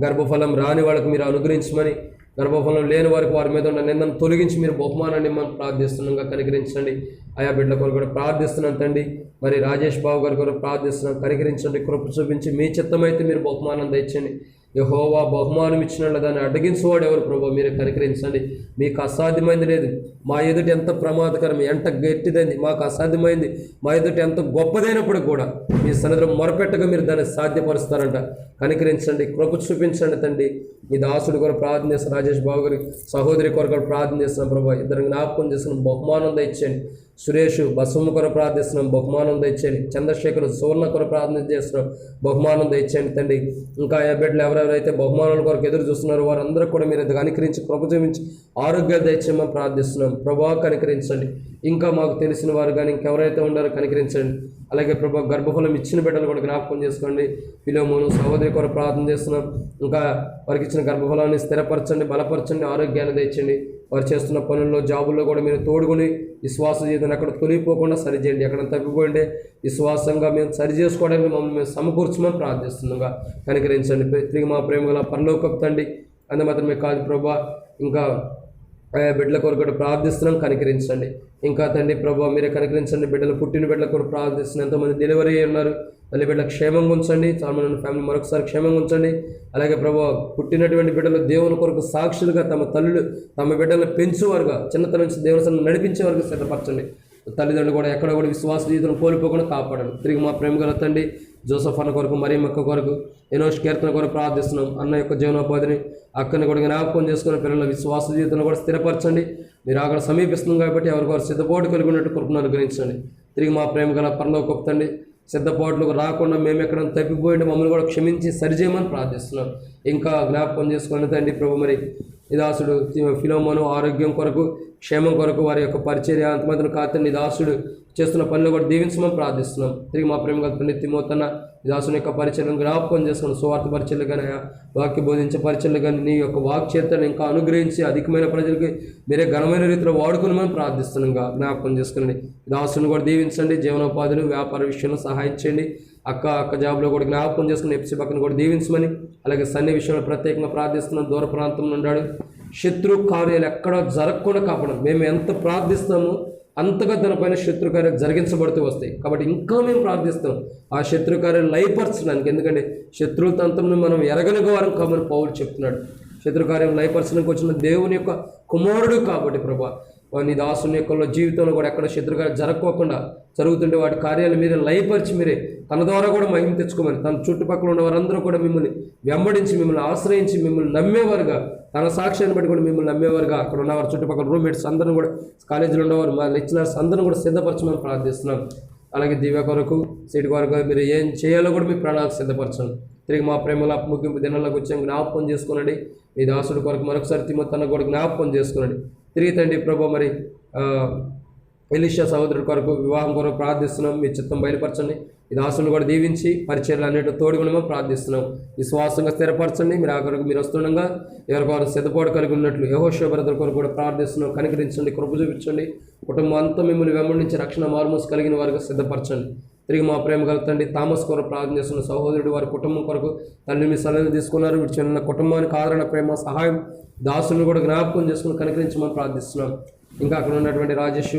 గర్భఫలం రాని వాళ్ళకి మీరు అనుగ్రహించమని గర్భఫలం లేని వారికి వారి మీద ఉన్న నిందను తొలగించి మీరు బహుమానాన్ని మనం ప్రార్థిస్తున్నాం కనికరించండి. ఆయా బిడ్డల కొరకు కూడా ప్రార్థిస్తున్నాం తండ్రి. మరి రాజేష్ బాబు గారి కొరకు ప్రార్థిస్తున్నాం, కనికరించండి, కృప చూపించి మీ చిత్తమైతే మీరు బహుమానం తెచ్చండి. యెహోవా బహుమానం ఇచ్చినట్లు దాన్ని అడ్డగించేవాడు ఎవరు ప్రభు? మీరు కనికరించండి. మీకు అసాధ్యమైంది లేదు. మా ఎదుటి ఎంత ప్రమాదకరం, ఎంత గట్టిదైంది, మాకు అసాధ్యమైంది, మా ఎదుటి ఎంత గొప్పదైనప్పుడు కూడా మీ సన్నిధిలో మొరపెట్టగా మీరు దాన్ని సాధ్యపరుస్తారంట. కనికరించండి, కృప చూపించండి తండ్రి. మీ దాసుడు కొరకు ప్రార్థన చేస్తున్న రాజేష్ బాబు గారి సహోదరి కొరకు ప్రార్థన చేస్తున్నాం ప్రభు. ఇద్దరు జ్ఞాపకం చేస్తున్నాం, బహుమానం తెచ్చండి. సురేష్ బసమ్మ కొరకు ప్రార్థిస్తున్నాం, బహుమానం తెచ్చండి. చంద్రశేఖర్ సువర్ణ కొరకు ప్రార్థన చేస్తున్నాం, బహుమానం తెచ్చండి తండ్రి. ఇంకా ఆ బిడ్డలు ఎవరెవరైతే బహుమానాల కొరకు ఎదురు చూస్తున్నారో వారందరూ కూడా మీరు కనికరించి కృప చూపించి ఆరోగ్యాలు తెచ్చేమని ప్రార్థిస్తున్నాం ప్రభా. కనికరించండి. ఇంకా మాకు తెలిసిన వారు కానీ ఇంకెవరైతే ఉన్నారో కనికరించండి. అలాగే ప్రభా గర్భఫలం ఇచ్చిన బిడ్డలు కూడా జ్ఞాపకం చేసుకోండి. ఫిలోమోను సహోదరి కొరకు ప్రార్థన చేస్తున్నాం. ఇంకా వారికి ఇచ్చిన గర్భఫలాన్ని స్థిరపరచండి, బలపరచండి, ఆరోగ్యాన్ని తెచ్చండి. వారు చేస్తున్న పనుల్లో జాబుల్లో కూడా మీరు తోడుకొని విశ్వాస జీవితాన్ని అక్కడ తొలిగిపోకుండా సరిచేయండి. అక్కడ తప్పిపోయిండే విశ్వాసంగా మేము సరి చేసుకోవడానికి మమ్మల్ని మేము సమకూర్చమని ప్రార్థిస్తున్నాగా కనికరించండి. తిరిగి మా ప్రేమ గల పరలోకపు తండ్రి, అందు మాత్రమే కాదు ప్రభా, ఇంకా బిడ్డల కొరకు కూడా ప్రార్థిస్తున్నాం, కనికరించండి. ఇంకా తండ్రి ప్రభా మీరే కనికరించండి. బిడ్డలు పుట్టిన బిడ్డల కొరకు ప్రార్థిస్తున్నాం. ఎంతోమంది డెలివరీ ఉన్నారు, తల్లి బిడ్డలకు క్షేమంగా ఉంచండి. చాలామంది ఫ్యామిలీ మరొకసారి క్షేమంగా ఉంచండి. అలాగే ప్రభా పుట్టినటువంటి బిడ్డలు దేవుని కొరకు సాక్షులుగా తమ తల్లులు తమ బిడ్డలను పెంచువారుగా, చిన్నతనం నుంచి దేవుని నడిపించే వరకు సిద్ధపరచండి. తల్లిదండ్రులు కూడా ఎక్కడ కూడా విశ్వాస జీవితం కోల్పోకుండా కాపాడండి. తిరిగి మా ప్రేమ గల తండ్రి జోసఫ్ అన్న కొరకు, మరియమ్మ కొరకు, ఎనోష్ కీర్తన కొరకు ప్రార్థిస్తున్నాం. అన్న యొక్క జీవనోపాధిని అక్కని కూడా జ్ఞాపకం చేసుకుని పిల్లల విశ్వాస జీవితంలో కూడా స్థిరపరచండి. మీరు అక్కడ సమీపిస్తుంది కాబట్టి ఎవరికొరు సిద్ధపాటు కలిగి ఉన్నట్టు కృపను అనుగ్రహించండి. తిరిగి మా ప్రేమ గల పరలోకపు తండ్రి సిద్ధపాట్లకు రాకుండా మేము ఎక్కడ తప్పిపోయింటే మమ్మల్ని కూడా క్షమించి సరిచేయమని ప్రార్థిస్తున్నాం. ఇంకా జ్ఞాపకం చేసుకుని తండ్రి ప్రభు మరి నిదాసుడు ఫిలోమోను ఆరోగ్యం కొరకు, క్షేమం కొరకు, వారి యొక్క పరిచర్య అంతమందిని కాదని నిదాసుడు చేస్తున్న పనులు కూడా దీవించమని ప్రార్థిస్తున్నాం. తిరిగి మా ప్రేమ కలుపుతుంది తిమోతన్న నిదాసుని యొక్క పరిచర్యను జ్ఞాపకం చేసుకున్నాం. సువార్త పరిచర్లు కానీ, వాక్య బోధించే పరిచర్లు కానీ నీ యొక్క వాక్చేతను ఇంకా అనుగ్రహించి అధికమైన ప్రజలకి మీరే ఘనమైన రీతిలో వాడుకున్నామని ప్రార్థిస్తున్నాం. జ్ఞాపకం చేసుకుని దాసుని కూడా దీవించండి. జీవనోపాధులు వ్యాపార విషయంలో సహాయం చేయండి. అక్క జాబ్లో కూడా జ్ఞాపకం చేసుకుని ఎఫ్సీ పక్కన కూడా దీవించమని, అలాగే సన్ని విషయంలో ప్రత్యేకంగా ప్రార్థిస్తున్నాం. దూర ప్రాంతంలో ఉన్నాడు, శత్రు కార్యాలు ఎక్కడో జరగకుండా కాపాడం. మేము ఎంత ప్రార్థిస్తామో అంతగా దానిపైన శత్రు కార్యాలు జరిగించబడుతూ వస్తాయి. కాబట్టి ఇంకా మేము ప్రార్థిస్తాం ఆ శత్రు కార్యాలు లయపరచడానికి. ఎందుకంటే శత్రువుల తంత్రం మనం ఎరగని వారం కాబట్టి పౌలు చెప్తున్నాడు. శత్రు కార్యం లయపరచడానికి వచ్చిన దేవుని యొక్క కుమారుడు కాబట్టి ప్రభా నీ దాసుని యొక్క జీవితంలో కూడా ఎక్కడ శత్రుకార్యాలు జరగకోకుండా జరుగుతుంటే వాటి కార్యాలు మీరే లయపరిచి మీరే తన ద్వారా కూడా మహిమ తెచ్చుకోమని, తన చుట్టుపక్కల ఉన్న వారందరూ కూడా మిమ్మల్ని వెంబడించి, మిమ్మల్ని ఆశ్రయించి, మిమ్మల్ని నమ్మేవారుగా, తన సాక్ష్యాన్ని బట్టి కూడా మిమ్మల్ని నమ్మేవారుగా అక్కడ ఉన్నవారు చుట్టుపక్కల రూమ్మేట్స్ అందరూ కూడా, కాలేజీలో ఉన్నవారు, మా లెక్చరర్స్ అందరూ కూడా సిద్ధపరచమని ప్రార్థిస్తున్నాం. అలాగే దివ్య కొరకు, సీటు కొరకు మీరు ఏం చేయాలో కూడా మీ ప్రణాళిక సిద్ధపరచండి. తిరిగి మా ప్రేమల ముగింపు దినాల్లోకి వచ్చాం, జ్ఞాపకం చేసుకునండి. మీ దాసుడు కొరకు మరొకసారి తిమ్మతన్న కూడా జ్ఞాపకం చేసుకునండి. తిరిగి తండ్రి ప్రభు మరి ఎలీషా సహోదరుడి కొరకు, వివాహం కొరకు ప్రార్థిస్తున్నాం. మీ చిత్తం బయలుపరచండి. ఈ దాసుని కూడా దీవించి పరిచర్యలు అన్నిటి తోడుగునమో ప్రార్థిస్తున్నాం. విశ్వాసంగా స్థిరపరచండి. మీరు ఆ కొరకు మీరు వస్తుండగా ఎవరికొరకు సిద్ధపాటు కలిగి ఉన్నట్లు యెహోషువ బ్రదర్ కొరకు కూడా ప్రార్థిస్తున్నాం. కనికరించండి, కృప చూపించండి. కుటుంబం అంతా మిమ్మల్ని వెంబడించి రక్షణ మార్మూసు కలిగిన వారికి సిద్ధపరచండి. తిరిగి మా ప్రేమ కలుగుతండి థామస్ కొరకు ప్రార్థన చేస్తున్న సహోదరుడు వారి కుటుంబం కొరకు తండ్రి మీ సలహా తీసుకున్నారు. వీటి చిన్న కుటుంబానికి ఆదరణ, ప్రేమ, సహాయం దాసులను కూడా జ్ఞాపకం చేసుకుని కనికరించమని ప్రార్థిస్తున్నాం. ఇంకా అక్కడ ఉన్నటువంటి రాజేష్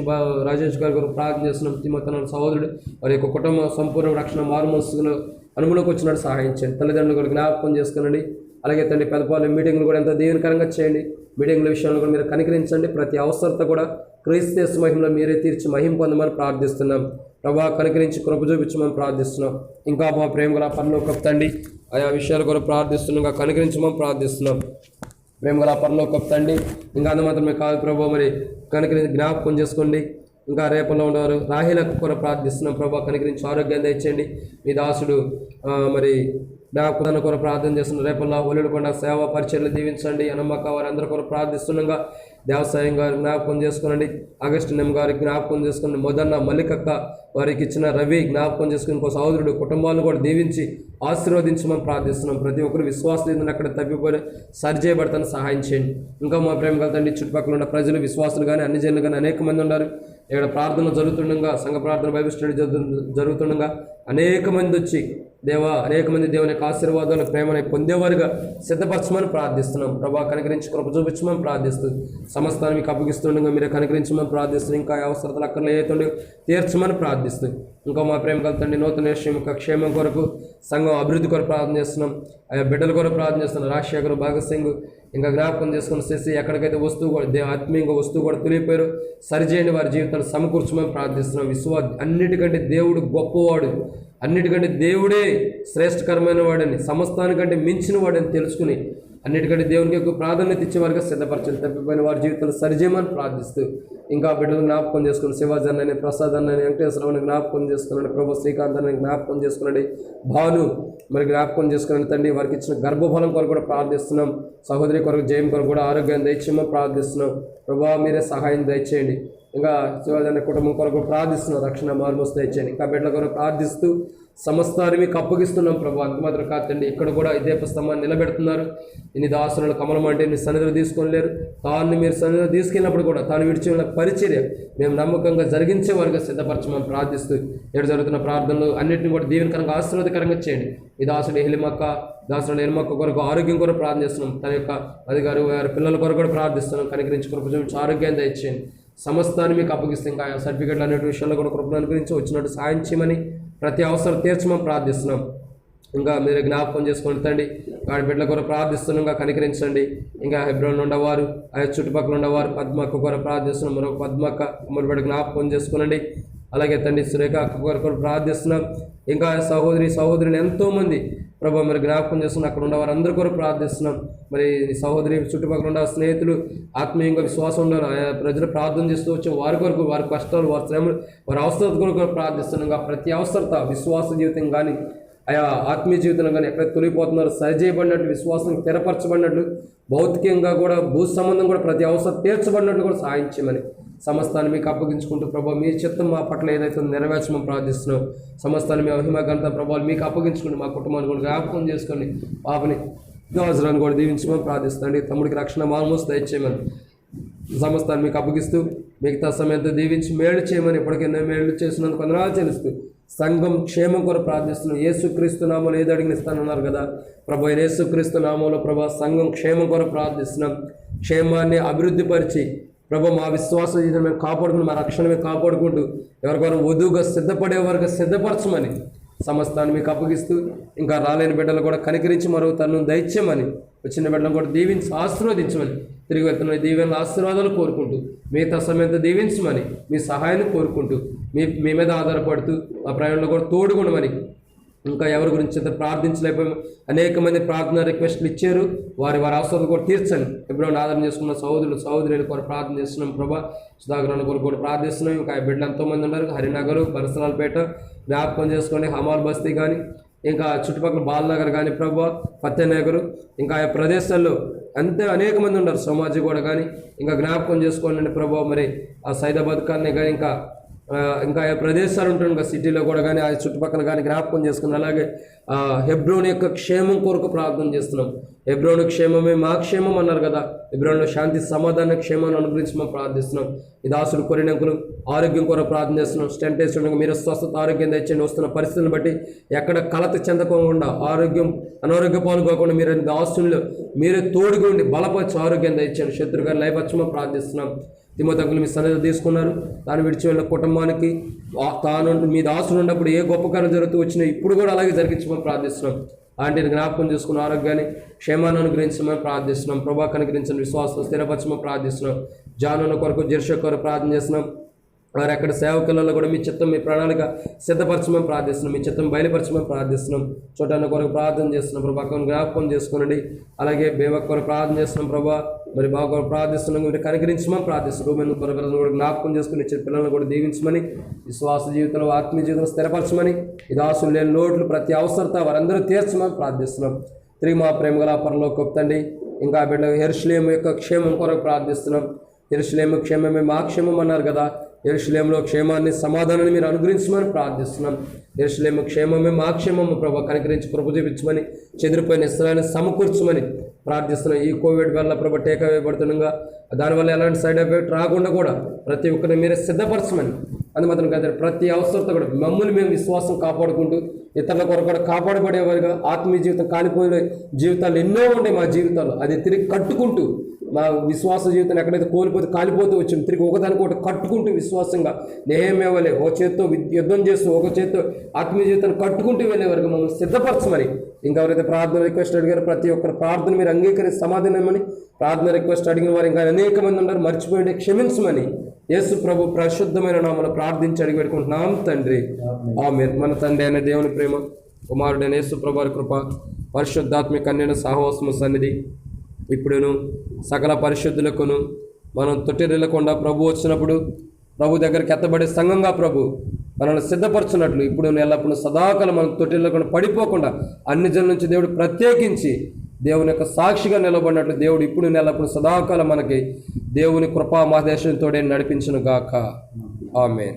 గారి కొరకు ప్రార్థన చేస్తున్నాం. తిమ్మతన సహోదరుడు వారి యొక్క కుటుంబం సంపూర్ణ రక్షణ మార్మోసులో అనుభవంలోకి వచ్చినట్టు సహాయించండి. తల్లిదండ్రులు కూడా జ్ఞాపకం చేసుకునండి. అలాగే తండ్రి పెద్దపాలెం మీటింగ్లు కూడా ఎంతో దీవెనకరంగా చేయండి. మీటింగ్ల విషయంలో కూడా మీరు కనికరించండి. ప్రతి అవసరత కూడా క్రీస్తు మహిమలో మీరే తీర్చి మహిమ పొందమని ప్రార్థిస్తున్నాం. ప్రభా కనికరించి కృప చూపించమని ప్రార్థిస్తున్నాం. ఇంకా మా ప్రేమ గల పరలోకపు తండ్రి ఆయా విషయాలు కూడా ప్రార్థిస్తున్నాం, కనికరించమని ప్రార్థిస్తున్నాం. ప్రేమ గల పరలోకపు తండ్రి ఇంకా అంత మాత్రమే కాదు ప్రభా మరి కనికరించి జ్ఞాపకం చేసుకోండి. ఇంకా రేపల్లో ఉన్నవారు రాహిలకు కూడా ప్రార్థిస్తున్నాం. ప్రభా కనికరించి ఆరోగ్యం దయచేయండి. మీ దాసుడు మరి జ్ఞాపకాన్ని కూడా ప్రార్థన చేస్తున్న రేపల్లో ఒలిడుకొండ సేవా పరిచర్లు దీవించండి. అనమ్మక వారందరూ కూడా ప్రార్థిస్తుండగా దేవసాయం గారు జ్ఞాపకం చేసుకోనండి. అగస్టినం గారికి జ్ఞాపకం చేసుకోండి. మొదన్న మల్లికక్క వారికి ఇచ్చిన రవి జ్ఞాపకం చేసుకుని ఇంకో సహోదరుడు కుటుంబాలను కూడా దీవించి ఆశీర్వదించమని ప్రార్థిస్తున్నాం. ప్రతి ఒక్కరు విశ్వాసం అక్కడ తప్పిపోయి సరి చేయబడతాను సహాయం చేయండి. ఇంకా మా ప్రేమ కలుగుతండి చుట్టుపక్కల ఉన్న ప్రజలు, విశ్వాసులు కానీ అన్ని జనులు కానీ అనేక మంది ఉన్నారు. ఇక్కడ ప్రార్థన జరుగుతుండగా, సంఘ ప్రార్థన బైబిల్ స్టడీ జరుగుతుండగా అనేక మంది వచ్చి అనేక మంది దేవుని యొక్క ఆశీర్వాదాలు ప్రేమని పొందేవారుగా సిద్ధపరచమని ప్రార్థిస్తున్నాం. ప్రభా కనికరించి కృప చూపించమని ప్రార్థిస్తూ సమస్తాన్ని మీకు అప్పగిస్తుండగా మీరే కనికరించమని ప్రార్థిస్తూ ఇంకా అవసరతలు అక్కర్లు ఏతుండే తీర్చమని ప్రార్థిస్తూ ఇంకా మా ప్రేమ కలుతండి నూతన క్షేమం కొరకు సంఘం అభివృద్ధి కొరకు ప్రార్థన చేస్తున్నాం. ఆయా బిడ్డల కొరకు ప్రార్థన చేస్తున్నాం. రాజశేఖర్, భగత్ సింగ్ ఇంకా జ్ఞాపకం చేసుకుని చేసి ఎక్కడికైతే వస్తువు కూడా ఆత్మీయంగా వస్తువు కూడా తొలిపోయారు సరిచేయండి, వారి జీవితాలు సమకూర్చమని ప్రార్థిస్తున్నాం. అన్నిటికంటే దేవుడు గొప్పవాడు, అన్నిటికంటే దేవుడే శ్రేష్టకరమైన వాడని, సమస్తానికంటే మించిన వాడని తెలుసుకుని అన్నిటికంటే దేవునికి ఎక్కువ ప్రాధాన్యత ఇచ్చే వారిగా సిద్ధపరచండి. తప్పిపోయిన వారి జీవితాలు సరిచేయమని ప్రార్థిస్తూ ఇంకా బిడ్డలు జ్ఞాపకం చేసుకుని శివాజీ అన్నని, ప్రసాద్ అన్నని, వెంకటేశ్వరని జ్ఞాపకం చేసుకున్నాడు. ప్రభు శ్రీకాంత్ అన్నని జ్ఞాపకం చేసుకున్నాడు. భాను మరి జ్ఞాపకం చేసుకున్నాడు. తండ్రి వారికి ఇచ్చిన గర్భఫలం కొరకు కూడా ప్రార్థిస్తున్నాం. సహోదరి కొరకు, జయం కొరకు కూడా ఆరోగ్యాన్ని దయచేయమని ప్రార్థిస్తున్నాం. ప్రభా మీరే సహాయం దయచేయండి. ఇంకా శివాజీ అనే కుటుంబం కొరకు ప్రార్థిస్తున్నాం. రక్షణ మార్మోస్ దయచేయండి. ఇంకా బిడ్డల కొరకు ప్రార్థిస్తూ సమస్తాన్ని మీకు అప్పగిస్తున్నాం. ప్రభు అంత మాత్రం కాదండి, ఇక్కడ కూడా ఇదే స్తంభాన్ని నిలబెడుతున్నారు. ఇన్ని దాసులను కమలం అంటే మీ సన్నిధిలో తీసుకోలేరు. తాను మీరు సన్నిధిలో తీసుకెళ్ళినప్పుడు కూడా తాను విడిచి ఉన్న పరిచర్య మేము నమ్మకంగా జరిగించే వారిగా సిద్ధపరచమని ప్రార్థిస్తూ ఇక్కడ జరుగుతున్న ప్రార్థనలు అన్నింటినీ కూడా దీవెనకరంగా ఆశీర్వాదకరంగా చేయండి. ఈ దాసుడు ఎలిమక్క కొరకు ఆరోగ్యం కొరకు ప్రార్థన చేస్తున్నాం. తన యొక్క అధికారి వారి పిల్లల కొరకు కూడా ప్రార్థిస్తున్నాం. కనికరించి కృప చూపించి ఆరోగ్యాన్ని దయచేయండి. సమస్తాన్ని మీకు అప్పగిస్తే ఇంకా సర్టిఫికెట్లు అనే విషయాల్లో కూడా కృపను అనుగ్రహించి వచ్చినట్టు సాయం చేయమని ప్రతి అవసరం తీర్చమని ప్రార్థిస్తున్నాం. ఇంకా మీరు జ్ఞాపకం చేసుకొని తండ్రి వాడి బిడ్డల కొరకు ప్రార్థిస్తున్నాం. ఇంకా కనికరించండి. ఇంకా హెబ్రోన్ ఉండేవారు, ఆ చుట్టుపక్కల ఉండేవారు పద్మక్క కొరకు ప్రార్థిస్తున్నాం. మరొక పద్మక్క అమ్మడి బిడ్డ జ్ఞాపకం చేసుకోనండి. అలాగే తండ్రి సురేఖ అక్క కొరకు ప్రార్థిస్తున్నాం. ఇంకా సహోదరులు ఎంతోమంది ప్రభు మరి జ్ఞాపకం చేస్తున్నాం. అక్కడ ఉన్న వారందరి కొరకు ప్రార్థిస్తున్నాం. మరి సహోదరి చుట్టుపక్కల ఉన్న స్నేహితులు ఆత్మీయంగా విశ్వాసం ఉండాలి. ఆయా ప్రజలు ప్రార్థన చేస్తూ వచ్చే వారి కొరకు, వారి కష్టాలు, వారి శ్రమలు, వారి అవసరత కొరకు ప్రార్థిస్తున్నాం. ప్రతి అవసరత విశ్వాస జీవితం కానీ ఆయా ఆత్మీయ జీవితంలో కానీ ఎక్కడ తొలిపోతున్నారు సరిచేయబడినట్లు, విశ్వాసం స్థిరపరచబడినట్లు, భౌతికంగా కూడా భూ సంబంధం కూడా ప్రతి అవసరం తీర్చబడినట్లు కూడా సాయం చేయమని సమస్తాన్ని మీకు అప్పగించుకుంటూ ప్రభావ మీ చిత్తం మా పట్ల ఏదైతే నెరవేర్చమని ప్రార్థిస్తున్నాం. సమస్తాన్ని మీ మహిమ ఘనత ప్రభావాలు మీకు అప్పగించుకోండి. మా కుటుంబాన్ని కూడా జ్ఞాపకం చేసుకోండి. పాపని గాజులను కూడా దీవించమని ప్రార్థిస్తాండి. తమ్ముడికి రక్షణ మాల్మోస్ దయచేయమని సమస్తాన్ని మీకు అప్పగిస్తూ మిగతా సమయంతో దీవించి మేలు చేయమని ఇప్పటికెన్నో మేలు చేసినందుకు వందనాలు చెల్లిస్తూ సంఘం క్షేమం కొరకు ప్రార్థిస్తున్నాం. యేసుక్రీస్తు నామంలో ఏది అడిగిన ఇస్తానన్నారు కదా ప్రభా. యేసుక్రీస్తు నామంలో ప్రభా సంఘం క్షేమం కొరకు ప్రార్థిస్తున్నాం. క్షేమాన్ని అభివృద్ధిపరిచి ప్రభా మా విశ్వాస జీవితం మేము కాపాడుకుంటూ, మా రక్షణ మేము కాపాడుకుంటూ ఎవరికొరకు వధువుగా సిద్ధపడే వారికి సిద్ధపరచమని సమస్తాన్ని మీకు అప్పగిస్తూ ఇంకా రాలేని బిడ్డలు కూడా కనికరించి మరో తను దయచేయమని, వచ్చిన బిడ్డలను కూడా దీవించి ఆశీర్వదించమని, తిరిగి వెళ్తున్న దీవెన ఆశీర్వాదాలు కోరుకుంటూ మిగతా సమయంతో దీవించమని మీ సహాయాన్ని కోరుకుంటూ మీ మీద ఆధారపడుతూ ఆ ప్రయాణంలో కూడా తోడుగుండమని ఇంకా ఎవరి గురించి అయితే ప్రార్థించలేకపోయి అనేక మంది ప్రార్థన రిక్వెస్ట్లు ఇచ్చారు. వారి అవసరాలు కూడా తీర్చండి. ఎప్పుడైనా ఆధారం చేసుకున్న సహోదరులు కూడా ప్రార్థన చేస్తున్నాం. ప్రభా సుధాకరణ కొరకు కూడా ప్రార్థిస్తున్నాం. ఇంకా బిడ్డలు ఎంతోమంది ఉన్నారు. హరినగర్, బరసలాలపేట జ్ఞాపకం చేసుకోండి. హమాల్ బస్తీ కానీ ఇంకా చుట్టుపక్కల బాలనగర్ కానీ ప్రభా, ఫతేనగర్ ఇంకా ఆ ప్రదేశాల్లో అనేక మంది ఉన్నారు. సమాజీ కూడా కానీ ఇంకా జ్ఞాపకం చేసుకోండి ప్రభా. మరి ఆ సైదాబాద్ కానీ కానీ ఇంకా ప్రదేశాలు ఉంటుంది కదా సిటీలో కూడా కానీ ఆ చుట్టుపక్కల కానీ జ్ఞాపకం చేసుకున్నాం. అలాగే హెబ్రోన్ యొక్క క్షేమం కొరకు ప్రార్థన చేస్తున్నాం. హెబ్రోన్ క్షేమమే మా క్షేమం అన్నారు కదా. హెబ్రోన్లో శాంతి సమాధాన క్షేమాన్ని అనుగ్రహించి మేము ప్రార్థిస్తున్నాం. ఈ దాసుడు కొరినంకులు ఆరోగ్యం కొరకు ప్రార్థన చేస్తున్నాం. స్టెంట్ వేస్తుండగా మీరు స్వస్థత ఆరోగ్యం తెచ్చండి. వస్తున్న పరిస్థితులను బట్టి ఎక్కడ కలత చెందకుండా అనారోగ్య పాల్గొకుండా మీరు దాసుల్లో మీరే తోడుగుండి బలపరిచి ఆరోగ్యం తెచ్చండి. శత్రుగా లయపరచమని ప్రార్థిస్తున్నాం. తిమోతిని మీ సన్నిధిలో తీసుకున్నారు. తాను విడిచి వెళ్ళిన కుటుంబానికి తాను మీ దాసులు ఉన్నప్పుడు ఏ గొప్ప కార్యం జరుగుతూ వచ్చినా ఇప్పుడు కూడా అలాగే జరిగించమని ప్రార్థిస్తున్నాం. అలాంటిని జ్ఞాపకం చేసుకున్న ఆరోగ్యాన్ని క్షేమాన్ని అనుగ్రహించమని ప్రార్థిస్తున్నాం. ప్రభా కనుగ్రహించిన విశ్వాసం స్థిరపరచమని ప్రార్థిస్తున్నాం. జానున్న కొరకు జెర్షా కొరకు ప్రార్థన చేస్తున్నాం. వారు ఎక్కడ సేవకులలో కూడా మీ చిత్తం, మీ ప్రణాళిక సిద్ధపరచమని ప్రార్థిస్తున్నాం. మీ చిత్తం బయలుపరచమని ప్రార్థిస్తున్నాం. చోటన్న కొరకు ప్రార్థన చేస్తున్నాం. ప్రభా జ్ఞాపకం చేసుకోనండి. అలాగే బేవక్ కొరకు ప్రార్థన చేస్తున్నాం. ప్రభా మరి బాగా కొరకు ప్రార్థిస్తున్నాం. మీరు కనికరించమని ప్రార్థిస్తున్నాం. రూమెన్ పిల్లలను కూడా జ్ఞాపకం చేసుకుని ఇచ్చిన పిల్లలను కూడా దీవించమని, విశ్వాస జీవితంలో ఆత్మీయ జీవితంలో స్థిరపరచమని, ఈ దాసులు లేని లోట్లు ప్రతి అవసరత వారందరూ తీర్చమని ప్రార్థిస్తున్నాం. తిరిగి మా ప్రేమ గల పరలోకపు తండ్రి ఇంకా బిడ్డ యెరూషలేము యొక్క క్షేమం కొరకు ప్రార్థిస్తున్నాం. యెరూషలేము క్షేమమే మా క్షేమం అన్నారు కదా. యెరూషలేములో క్షేమాన్ని సమాధానాన్ని మీరు అనుగ్రహించమని ప్రార్థిస్తున్నాం. యెరూషలేము క్షేమమే మా క్షేమము ప్రభా. కనికరించి కృప చూపించమని, చెదిరిపోయిన ఇశ్రాయేలును సమకూర్చమని, ప్రార్థిస్తున్నాం. ఈ కోవిడ్ వల్ల ప్రభు టీకా వేయబడుతుండగా దానివల్ల ఎలాంటి సైడ్ ఎఫెక్ట్ రాకుండా కూడా ప్రతి ఒక్కరిని మీరే సిద్ధపరచమని, అందుమాత్రం కాదు ప్రతి అవసరత కూడా మమ్మల్ని మేము విశ్వాసం కాపాడుకుంటూ ఇతరుల కొరకు కూడా కాపాడబడేవారుగా ఆత్మీయ జీవితం కాలిపోయే జీవితాలు ఎన్నో ఉండే మా జీవితాలు అది తిరిగి కట్టుకుంటూ మా విశ్వాస జీవితాన్ని ఎక్కడైతే కోల్పోతే కాలిపోతూ వచ్చింది తిరిగి ఒకదానికి ఒకటి కట్టుకుంటూ విశ్వాసంగా నెహెమ్యా వలె ఒక చేత్తో యుద్ధం చేస్తూ ఒక చేత్తో ఆత్మీయ జీవితాన్ని కట్టుకుంటూ వెళ్ళే వరకు మమ్మల్ని సిద్ధపరచమని, ఇంకెవరైతే ప్రార్థన రిక్వెస్ట్ అడిగారో ప్రతి ఒక్కరు ప్రార్థన మీరు అంగీకరించి సమాధానమని, ప్రార్థన రిక్వెస్ట్ అడిగిన వారు ఇంకా అనేక మంది ఉన్నారు మర్చిపోయింటే క్షమించమని యేసు ప్రభు పరిశుద్ధమైన నామములో ప్రార్థించి అడిగి పెట్టుకుంటున్నాం తండ్రి, ఆమేన్. మన తండ్రి అయిన దేవుని ప్రేమ, కుమారుడైన యేసు ప్రభు వారి కృప, పరిశుద్ధాత్మిక కన్యన సహవాసము సన్నిధి ఇప్పుడును సకల పరిశుద్ధులకును మనం తొట్టిల్లకుండా ప్రభు వచ్చినప్పుడు ప్రభు దగ్గరికి ఎత్తబడే సంఘంగా ప్రభు మనల్ని సిద్ధపరచున్నట్లు ఇప్పుడు ఎల్లప్పుడూ సదాకాలం మనం తొట్టిల్లకుండా పడిపోకుండా అన్ని జనుల నుంచి దేవుడు ప్రత్యేకించి దేవుని యొక్క సాక్షిగా నిలబడినట్లు దేవుడు ఇప్పుడు ఎల్లప్పుడూ సదాకాలం మనకి దేవుని కృపా మహదేశంతోనే నడిపించును గాక. ఆమేన్.